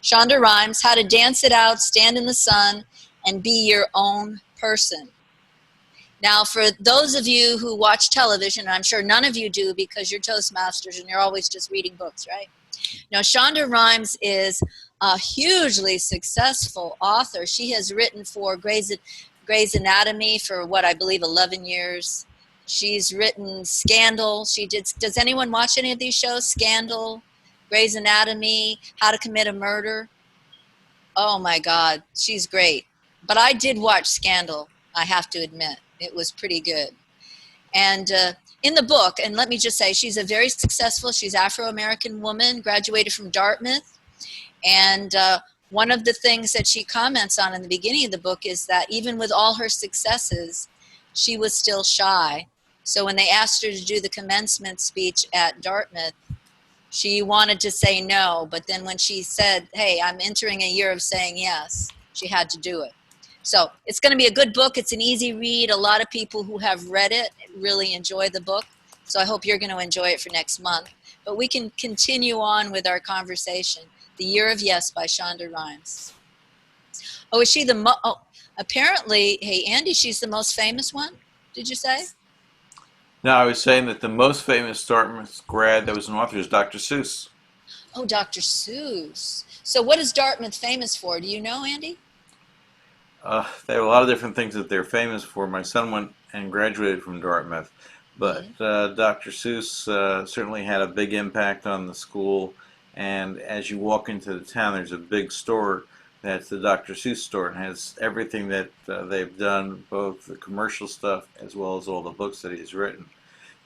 Shonda Rhimes, How to Dance It Out, Stand in the Sun, and Be Your Own Person. Now, for those of you who watch television, I'm sure none of you do because you're Toastmasters and you're always just reading books, right? Now, Shonda Rhimes is a hugely successful author. She has written for Grey's Anatomy for what I believe 11 years. She's written Scandal. Does anyone watch any of these shows? Scandal, Grey's Anatomy, How to Commit a Murder. Oh my God, she's great. But I did watch Scandal, I have to admit. It was pretty good. And in the book, and let me just say, she's a very successful, she's Afro-American woman, graduated from Dartmouth. And one of the things that she comments on in the beginning of the book is that even with all her successes, she was still shy. So when they asked her to do the commencement speech at Dartmouth, she wanted to say no, but then when she said, hey, I'm entering a year of saying yes, she had to do it. So it's going to be a good book. It's an easy read. A lot of people who have read it really enjoy the book. So I hope you're going to enjoy it for next month. But we can continue on with our conversation. The Year of Yes by Shonda Rhimes. Oh, is she apparently, hey, Andy, she's the most famous one, did you say? No, I was saying that the most famous Dartmouth grad that was an author is Dr. Seuss. Oh, Dr. Seuss. So what is Dartmouth famous for? Do you know, Andy? They have a lot of different things that they're famous for. My son went and graduated from Dartmouth, but Dr. Seuss certainly had a big impact on the school. And as you walk into the town, there's a big store that's the Dr. Seuss store, and has everything that they've done, both the commercial stuff as well as all the books that he's written.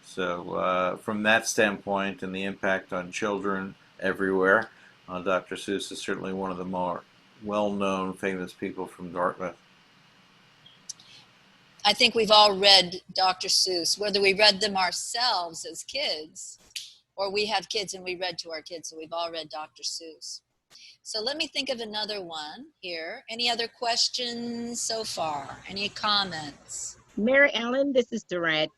So from that standpoint and the impact on children everywhere, Dr. Seuss is certainly one of the more well-known, famous people from Dartmouth. I think we've all read Dr. Seuss, whether we read them ourselves as kids or we have kids and we read to our kids, so we've all read Dr. Seuss. So let me think of another one here. Any other questions so far? Any comments? Mary Ellen, this is Durant.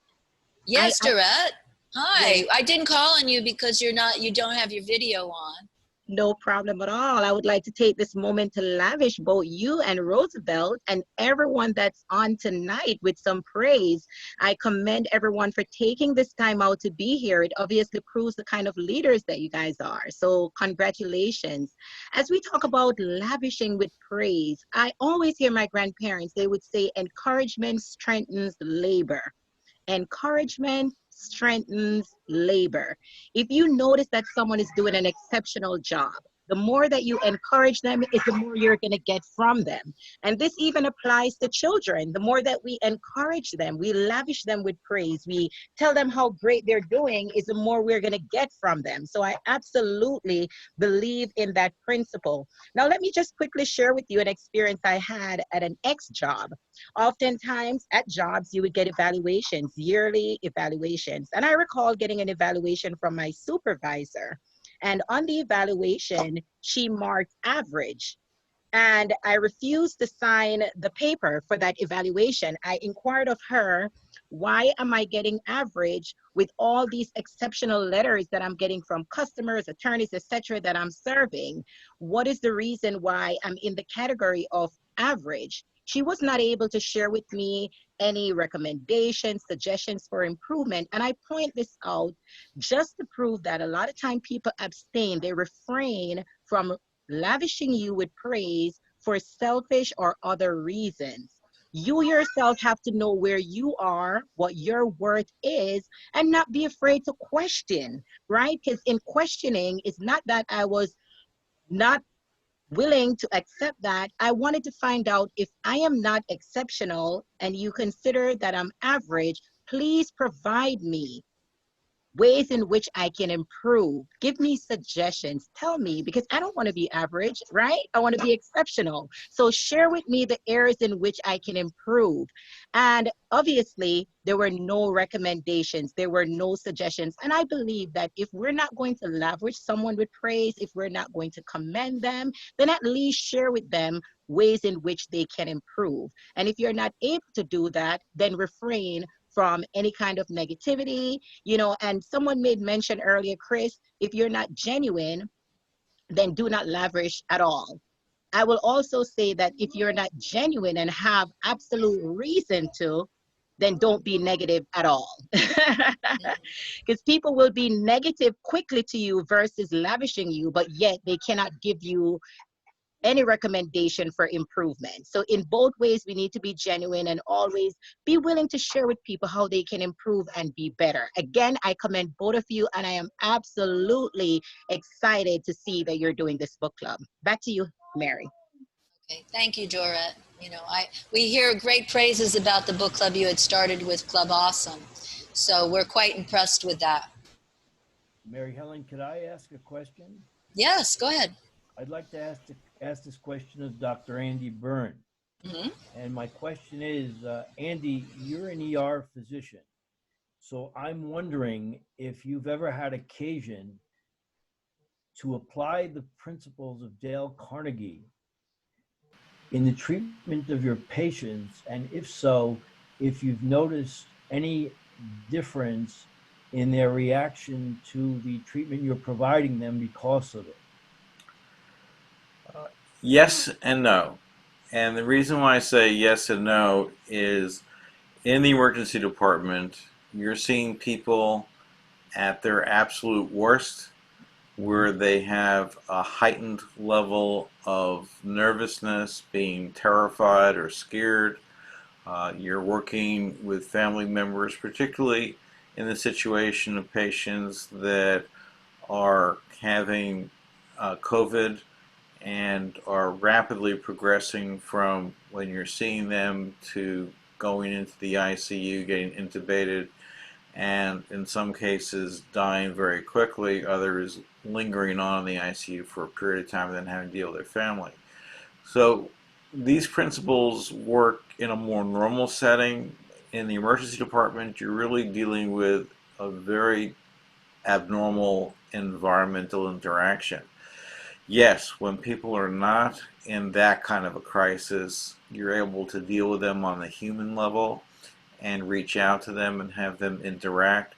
Yes, Durant. Hi. Yes. I didn't call on you because you don't have your video on. No problem at all. I would like to take this moment to lavish both you and Roosevelt and everyone that's on tonight with some praise. I commend everyone for taking this time out to be here. It obviously proves the kind of leaders that you guys are. So congratulations. As we talk about lavishing with praise, I always hear my grandparents, they would say encouragement strengthens labor. Encouragement strengthens labor. If you notice that someone is doing an exceptional job, the more that you encourage them is the more you're going to get from them. And this even applies to children. The more that we encourage them, we lavish them with praise, we tell them how great they're doing, is the more we're going to get from them. So I absolutely believe in that principle. Now, let me just quickly share with you an experience I had at an ex-job. Oftentimes at jobs, you would get evaluations, yearly evaluations. And I recall getting an evaluation from my supervisor. And on the evaluation, she marked average. And I refused to sign the paper for that evaluation. I inquired of her, why am I getting average with all these exceptional letters that I'm getting from customers, attorneys, etc., that I'm serving? What is the reason why I'm in the category of average? She was not able to share with me any recommendations, suggestions for improvement. And I point this out just to prove that a lot of time people abstain, they refrain from lavishing you with praise for selfish or other reasons. You yourself have to know where you are, what your worth is, and not be afraid to question, right? Because in questioning, it's not that I was not willing to accept that. I wanted to find out if I am not exceptional and you consider that I'm average, please provide me ways in which I can improve. Give me suggestions. Tell me, because I don't want to be average, right? I want to be exceptional. So share with me the areas in which I can improve. And obviously, there were no recommendations. There were no suggestions. And I believe that if we're not going to lavish someone with praise, if we're not going to commend them, then at least share with them ways in which they can improve. And if you're not able to do that, then refrain from any kind of negativity, and someone made mention earlier, Chris, if you're not genuine, then do not lavish at all. I will also say that if you're not genuine and have absolute reason to, then don't be negative at all. Because people will be negative quickly to you versus lavishing you, but yet they cannot give you any recommendation for improvement. So in both ways, we need to be genuine and always be willing to share with people how they can improve and be better. Again, I commend both of you, and I am absolutely excited to see that you're doing this book club. Back to you, Mary. Okay, thank you, Dorette. We hear great praises about the book club you had started with Club Awesome. So we're quite impressed with that. Mary Helen, could I ask a question? Yes, go ahead. I'd like to ask this question of Dr. Andy Byrne. Mm-hmm. And my question is, Andy, you're an ER physician. So I'm wondering if you've ever had occasion to apply the principles of Dale Carnegie in the treatment of your patients, and if so, if you've noticed any difference in their reaction to the treatment you're providing them because of it. Yes and no. And the reason why I say yes and no is in the emergency department, you're seeing people at their absolute worst, where they have a heightened level of nervousness, being terrified or scared. You're working with family members, particularly in the situation of patients that are having COVID and are rapidly progressing from when you're seeing them to going into the ICU, getting intubated, and in some cases dying very quickly, others lingering on in the ICU for a period of time and then having to deal with their family. So these principles work in a more normal setting. In the emergency department, you're really dealing with a very abnormal environmental interaction. Yes, when people are not in that kind of a crisis, you're able to deal with them on the human level and reach out to them and have them interact.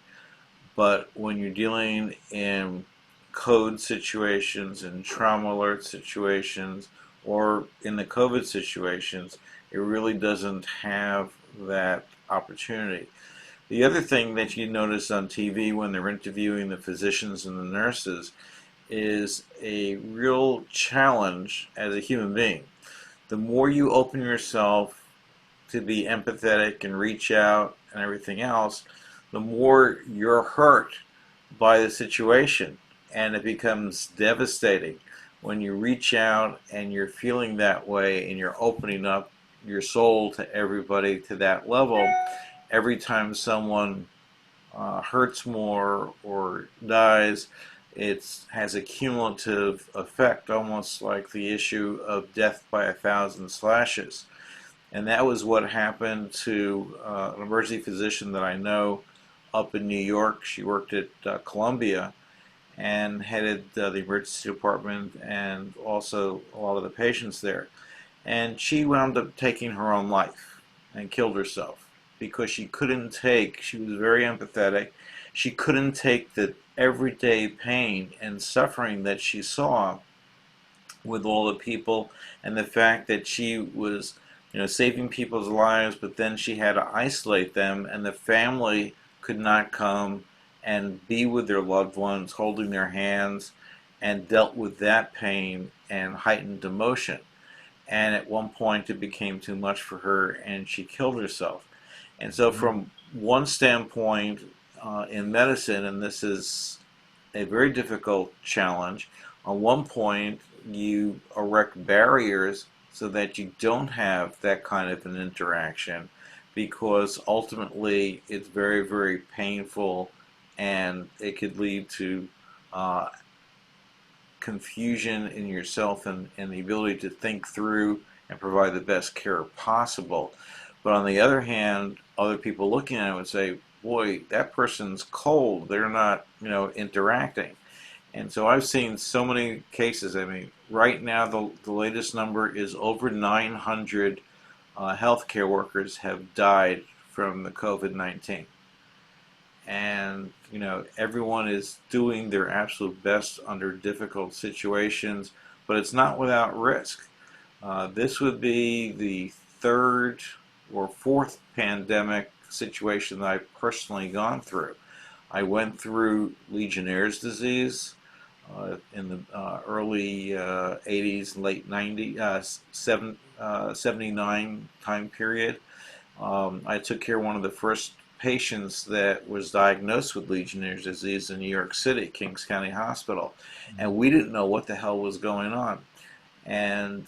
But when you're dealing in code situations and trauma alert situations or in the COVID situations, it really doesn't have that opportunity. The other thing that you notice on TV when they're interviewing the physicians and the nurses is a real challenge as a human being. The more you open yourself to be empathetic and reach out and everything else, the more you're hurt by the situation, and it becomes devastating when you reach out and you're feeling that way and you're opening up your soul to everybody to that level. Every time someone hurts more or dies, it has a cumulative effect, almost like the issue of death by 1,000 slashes. And that was what happened to an emergency physician that I know up in New York. She worked at Columbia and headed the emergency department and also a lot of the patients there. And she wound up taking her own life and killed herself because she couldn't take, she was very empathetic, she couldn't take the everyday pain and suffering that she saw with all the people, and the fact that she was, saving people's lives, but then she had to isolate them, and the family could not come and be with their loved ones, holding their hands, and dealt with that pain and heightened emotion. And at one point it became too much for her and she killed herself. And so from one standpoint in medicine, and this is a very difficult challenge, on one point you erect barriers so that you don't have that kind of an interaction, because ultimately it's very, very painful and it could lead to confusion in yourself and the ability to think through and provide the best care possible. But on the other hand, other people looking at it would say, boy, that person's cold. They're not, interacting. And so I've seen so many cases. I mean, right now the latest number is over 900 healthcare workers have died from the COVID-19. And, everyone is doing their absolute best under difficult situations, but it's not without risk. This would be the third or fourth pandemic situation that I've personally gone through. I went through Legionnaire's disease in the early 80s, late 90s, 79 time period. I took care of one of the first patients that was diagnosed with Legionnaire's disease in New York City, Kings County Hospital, and we didn't know what the hell was going on. And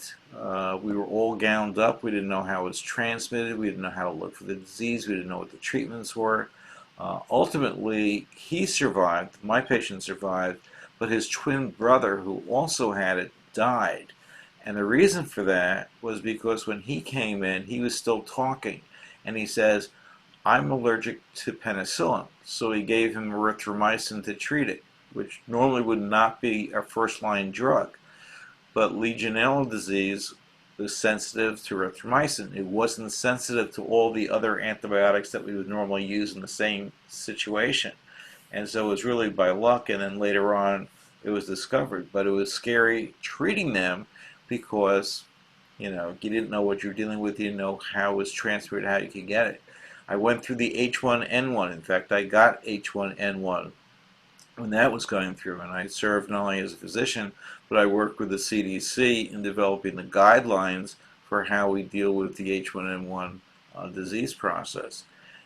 we were all gowned up. We didn't know how it was transmitted. We didn't know how to look for the disease. We didn't know what the treatments were. Ultimately, he survived. My patient survived, but his twin brother, who also had it, died. And the reason for that was because when he came in, he was still talking. And he says, I'm allergic to penicillin. So he gave him erythromycin to treat it, which normally would not be a first-line drug. But Legionella disease was sensitive to erythromycin. It wasn't sensitive to all the other antibiotics that we would normally use in the same situation. And so it was really by luck, and then later on it was discovered. But it was scary treating them because, you didn't know what you were dealing with. You didn't know how it was transferred, how you could get it. I went through the H1N1. In fact, I got H1N1 when that was going through. And I served not only as a physician, but I worked with the CDC in developing the guidelines for how we deal with the H1N1 disease process.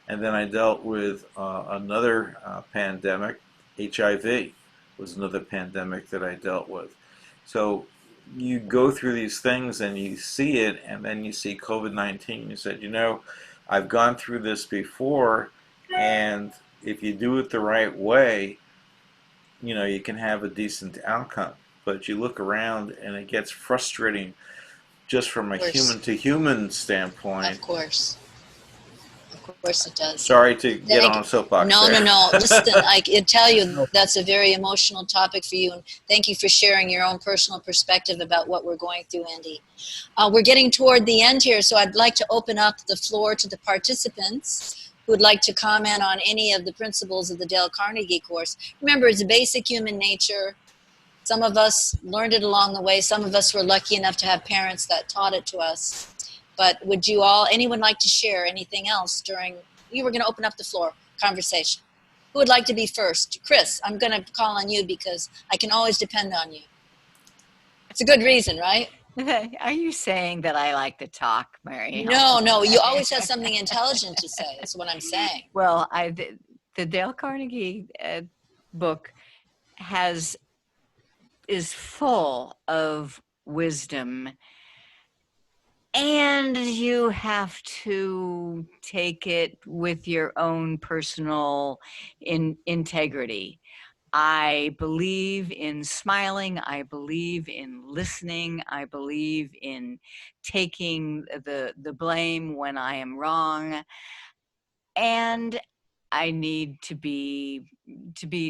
And then I dealt with another pandemic. HIV was another pandemic that I dealt with. So you go through these things and you see it, and then you see COVID-19. You said, you know, I've gone through this before, and if you do it the right way, you know, you can have a decent outcome. But you look around and it gets frustrating just from a human to human standpoint. Of course it does. Sorry to get on a soapbox. No. Listen, I can tell you No. that's a very emotional topic for you, and thank you for sharing your own personal perspective about what we're going through, Andy. We're getting toward the end here, so I'd like to open up the floor to the participants who would like to comment on any of the principles of the Dale Carnegie course. Remember, it's basic human nature. Some of us learned it along the way. Some of us were lucky enough to have parents that taught it to us. But would you all, anyone like to share anything else during, you were going to open up the floor, conversation. Who would like to be first? Chris, I'm going to call on you because I can always depend on you. It's a good reason, right? Are you saying that I like to talk, Mary? No, you always have something intelligent to say. That's what I'm saying. Well, the Dale Carnegie book is full of wisdom, and you have to take it with your own personal integrity. I believe in smiling. I believe in listening. I believe in taking the blame when I am wrong. And I need to be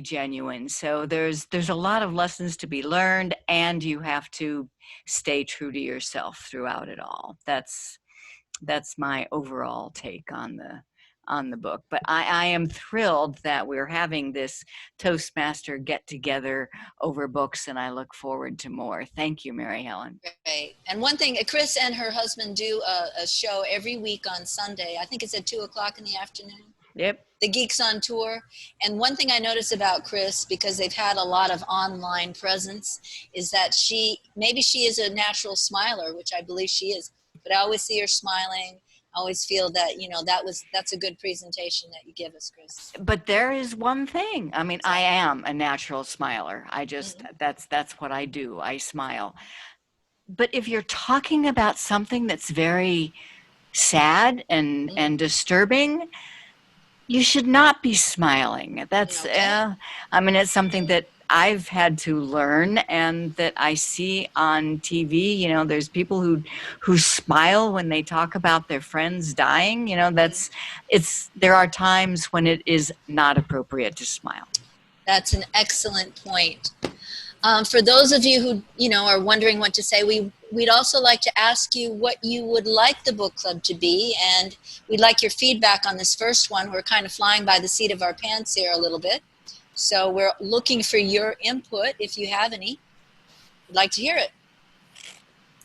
genuine. So there's a lot of lessons to be learned, and you have to stay true to yourself throughout it all. That's my overall take on the book. But I am thrilled that we're having this Toastmaster get together over books, and I look forward to more. Thank you, Mary Helen. Great. And one thing, Chris and her husband do a show every week on Sunday. I think it's at 2:00 in the afternoon. Yep. The Geeks on Tour. And one thing I notice about Chris, because they've had a lot of online presence, is that maybe she is a natural smiler, which I believe she is, but I always see her smiling. I always feel that, you know, that's a good presentation that you give us, Chris. But there is one thing. I mean, I am a natural smiler. I just, that's what I do. I smile. But if you're talking about something that's very sad and disturbing, you should not be smiling. That's, I mean, it's something that I've had to learn, and that I see on TV. You know, there's people who smile when they talk about their friends dying. You know, there are times when it is not appropriate to smile. That's an excellent point. For those of you who, you know, are wondering what to say, we'd also like to ask you what you would like the book club to be, and we'd like your feedback on this first one. We're kind of flying by the seat of our pants here a little bit, so we're looking for your input if you have any. We'd like to hear it.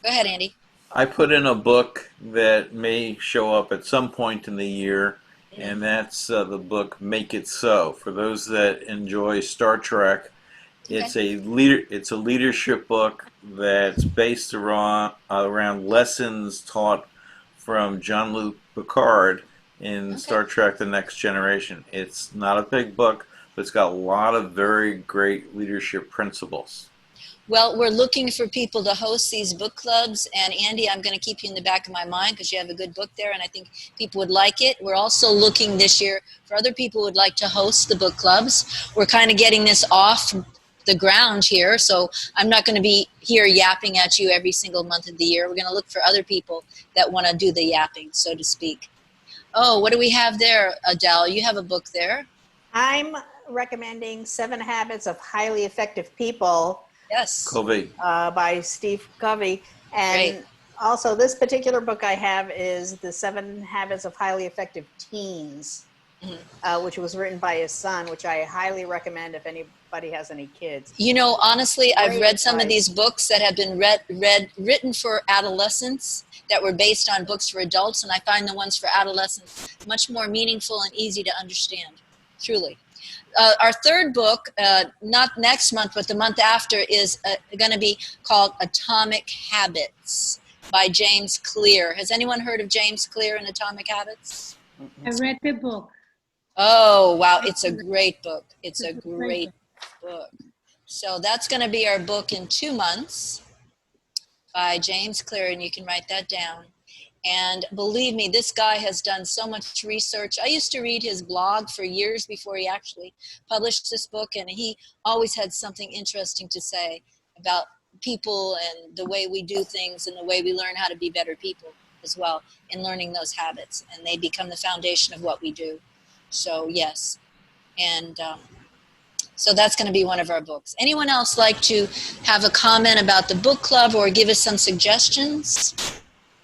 Go ahead, Andy. I put in a book that may show up at some point in the year, and that's the book Make It So. For those that enjoy Star Trek, it's a leadership book that's based around lessons taught from Jean-Luc Picard in Star Trek: The Next Generation. It's not a big book, but it's got a lot of very great leadership principles. Well, we're looking for people to host these book clubs, and Andy, I'm going to keep you in the back of my mind because you have a good book there, and I think people would like it. We're also looking this year for other people who would like to host the book clubs. We're kind of getting this off the ground here, so I'm not going to be here yapping at you every single month of the year. We're going to look for other people that want to do the yapping, so to speak. Oh, what do we have there, Adele? You have a book there. I'm recommending 7 Habits of Highly Effective People. Yes. Covey. By Steve Covey. And Great. Also, this particular book I have is The 7 Habits of Highly Effective Teens, which was written by his son, which I highly recommend if anybody has any kids. You know, honestly, I've Great read some of advice. these books that have been written for adolescents that were based on books for adults, and I find the ones for adolescents much more meaningful and easy to understand, truly. Our third book, not next month, but the month after, is going to be called Atomic Habits by James Clear. Has anyone heard of James Clear and Atomic Habits? I read the book. Oh, wow. It's a great book. It's a great book. So that's going to be our book in 2 months by James Clear, and you can write that down. And believe me, this guy has done so much research. I used to read his blog for years before he actually published this book, and he always had something interesting to say about people and the way we do things and the way we learn how to be better people as well in learning those habits, and they become the foundation of what we do. So yes, and so that's going to be one of our books. Anyone else like to have a comment about the book club or give us some suggestions?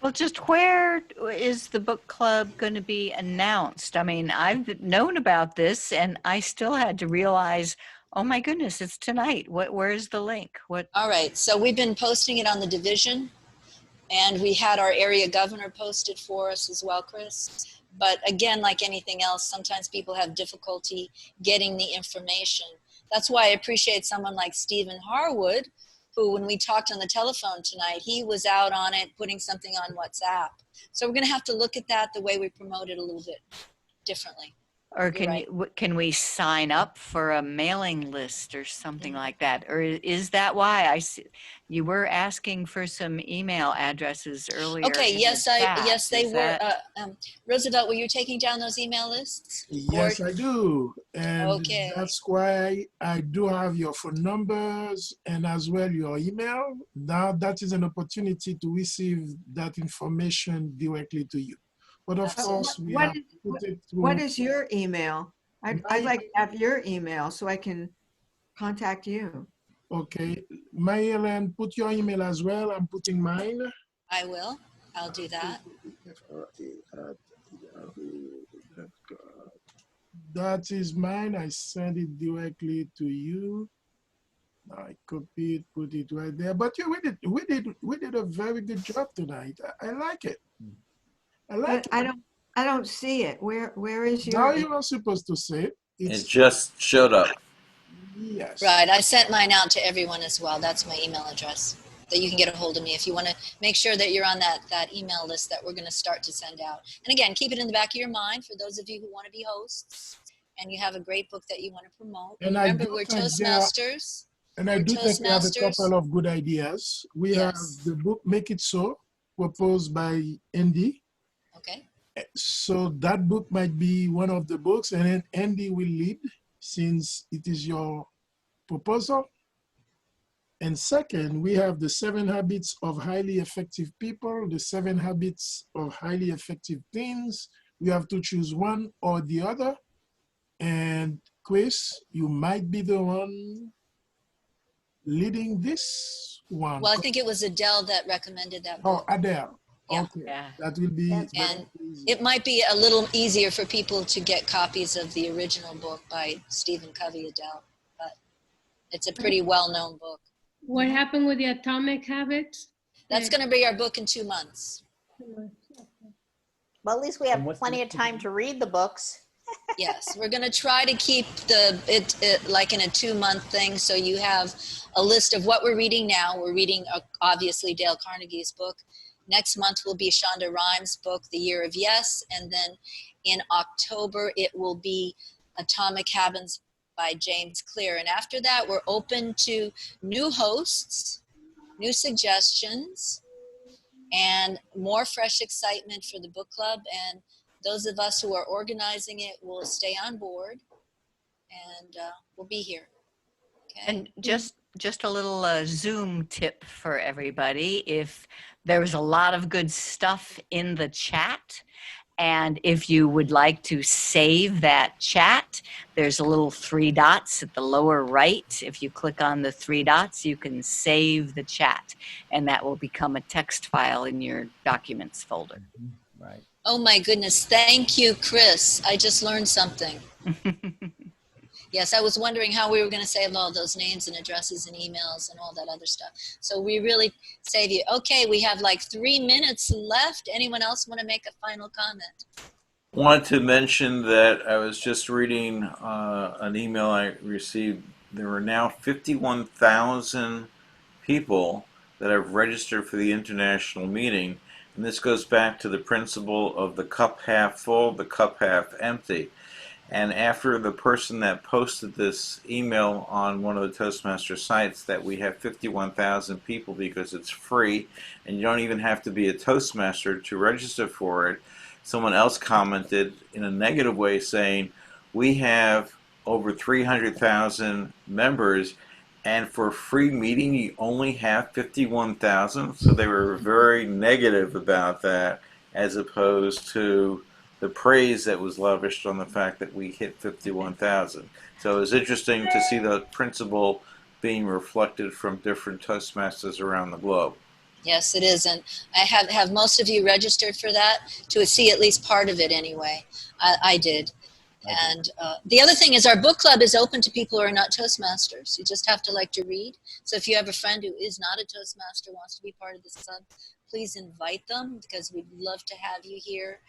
Well, just where is the book club going to be announced? I mean, I've known about this and I still had to realize, oh my goodness, it's tonight. Where's the link? All right, so we've been posting it on the division, and we had our area governor post it for us as well, Chris. But again, like anything else, sometimes people have difficulty getting the information. That's why I appreciate someone like Stephen Harwood, who, when we talked on the telephone tonight, he was out on it, putting something on WhatsApp. So we're going to have to look at that, the way we promote it, a little bit differently. Or can we sign up for a mailing list or something like that? Or is that why you were asking for some email addresses earlier? Okay, yes, they were. Roosevelt, were you taking down those email lists? Yes, I do. And okay, that's why I do have your phone numbers and as well your email. Now that is an opportunity to receive that information directly to you. But of course, we have to put it through. What is your email? I'd like to have your email so I can contact you. Okay. Marilyn, put your email as well. I'm putting mine. I will. I'll do that. That is mine. I send it directly to you. I copy it, put it right there. But we did a very good job tonight. I like it. I don't see it. Where is your? Now you are supposed to say it. It just showed up. Yes. Right. I sent mine out to everyone as well. That's my email address that you can get a hold of me if you want to make sure that you're on that email list that we're going to start to send out. And again, keep it in the back of your mind for those of you who want to be hosts and you have a great book that you want to promote. And remember, we're Toastmasters. And I do think we have a couple of good ideas. We have the book Make It So, proposed by Andy. Okay. So that book might be one of the books, and then Andy will lead since it is your proposal. And second, we have the 7 Habits of Highly Effective People, the 7 Habits of Highly Effective Teens. We have to choose one or the other. And Chris, you might be the one leading this one. Well, I think it was Adele that recommended that book. Oh, Adele. Yeah. Okay. Yeah. That will be. And it might be a little easier for people to get copies of the original book by Stephen Covey, Adele, but it's a pretty well-known book. What happened with the Atomic Habits? That's going to be our book in 2 months. Well, at least we have plenty of time to read the books. Yes, we're going to try to keep it like in a 2-month thing, so you have a list of what we're reading now. We're reading, obviously, Dale Carnegie's book. Next month will be Shonda Rhimes' book, The Year of Yes, and then in October it will be Atomic Habits by James Clear. And after that, we're open to new hosts, new suggestions, and more fresh excitement for the book club. And those of us who are organizing it will stay on board, and we'll be here. Okay. And just a little Zoom tip for everybody. If there was a lot of good stuff in the chat, and if you would like to save that chat, there's a little 3 dots at the lower right. If you click on the 3 dots, you can save the chat, and that will become a text file in your documents folder. Right. Oh my goodness, thank you, Chris. I just learned something. Yes, I was wondering how we were going to save all those names and addresses and emails and all that other stuff. So we really save you. Okay, we have like 3 minutes left. Anyone else want to make a final comment? Wanted to mention that I was just reading an email I received. There are now 51,000 people that have registered for the international meeting, and this goes back to the principle of the cup half full, the cup half empty. And after the person that posted this email on one of the Toastmaster sites that we have 51,000 people because it's free and you don't even have to be a Toastmaster to register for it, someone else commented in a negative way saying, we have over 300,000 members and for a free meeting you only have 51,000. So they were very negative about that as opposed to the praise that was lavished on the fact that we hit 51,000. So it was interesting to see the principle being reflected from different Toastmasters around the globe. Yes, it is. And I have most of you registered for that to see at least part of it anyway. I did. And the other thing is our book club is open to people who are not Toastmasters. You just have to like to read. So if you have a friend who is not a Toastmaster, wants to be part of this club, please invite them because we'd love to have you here.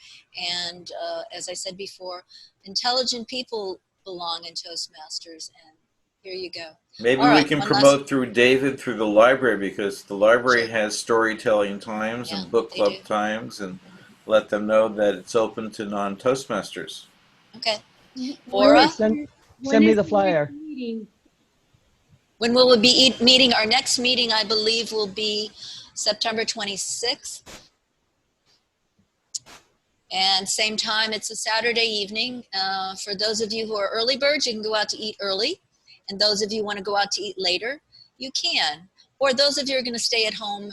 And as I said before, intelligent people belong in Toastmasters, and here you go. Maybe we can promote through David through the library, because the library has storytelling times and book club times, and let them know that it's open to non-Toastmasters. Okay. Laura? Send me the flyer. When will we be meeting? Our next meeting, I believe, will be September 26th. And same time, it's a Saturday evening. For those of you who are early birds, you can go out to eat early. And those of you who want to go out to eat later, you can. Or those of you who are going to stay at home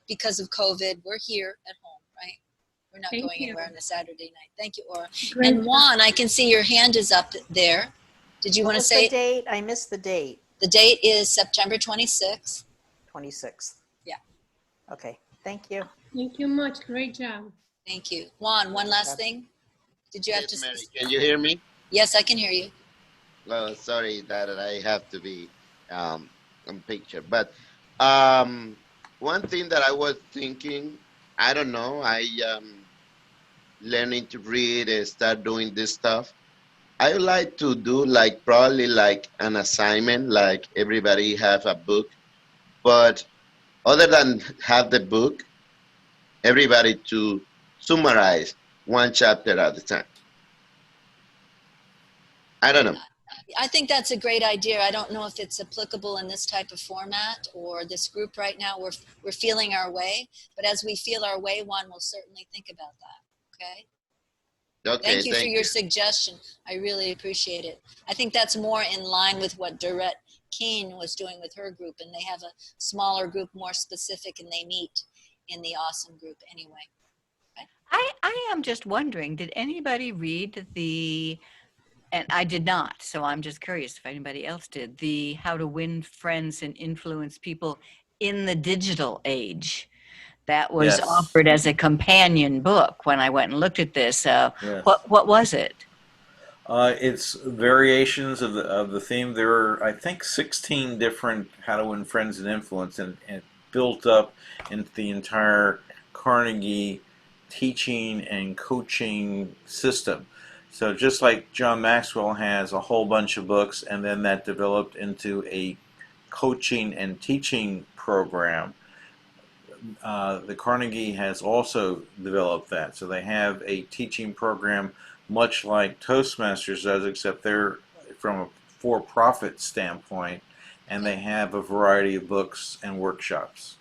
because of COVID, we're here at home, right? We're not going anywhere on a Saturday night. Thank you, Aura. Great. And Juan, I can see your hand is up there. Did you want to say the date? I missed the date. The date is September 26th. 26th. Yeah. Okay. Thank you. Thank you much. Great job. Thank you. Juan, one last thing. Did you have to? Mary, can you hear me? Yes, I can hear you. Well, sorry that I have to be on picture, but one thing that I was thinking, I don't know, I learning to read and start doing this stuff. I would like to do like probably like an assignment, like everybody have a book, but other than have the book, everybody to summarize one chapter at a time. I don't know. I think that's a great idea. I don't know if it's applicable in this type of format or this group right now. We're feeling our way, but as we feel our way, Juan will certainly think about that. Okay. Okay. Thank you for your suggestion. I really appreciate it. I think that's more in line with what Dorette Keane was doing with her group, and they have a smaller group, more specific, and they meet in the awesome group anyway. Okay. I am just wondering, did anybody read the, and I did not, so I'm just curious if anybody else did, the How to Win Friends and Influence People in the Digital Age? That was offered as a companion book when I went and looked at this. What was it? It's variations of the theme. There are, I think, 16 different How to Win Friends and Influence, and built up into the entire Carnegie teaching and coaching system. So just like John Maxwell has a whole bunch of books, and then that developed into a coaching and teaching program, the Carnegie has also developed that. So they have a teaching program much like Toastmasters does, except they're from a for-profit standpoint, and they have a variety of books and workshops.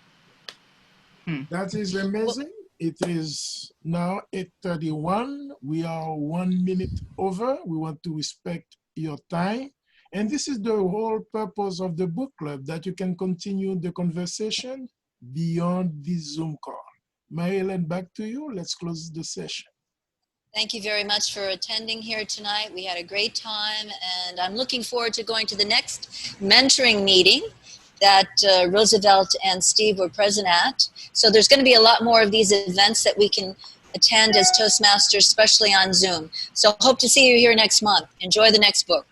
That is amazing. It is now 8:31. We are 1 minute over. We want to respect your time. And this is the whole purpose of the book club, that you can continue the conversation beyond this Zoom call. Marilyn, back to you. Let's close the session. Thank you very much for attending here tonight. We had a great time, and I'm looking forward to going to the next mentoring meeting that Roosevelt and Steve were present at. So there's going to be a lot more of these events that we can attend as Toastmasters, especially on Zoom. So hope to see you here next month. Enjoy the next book.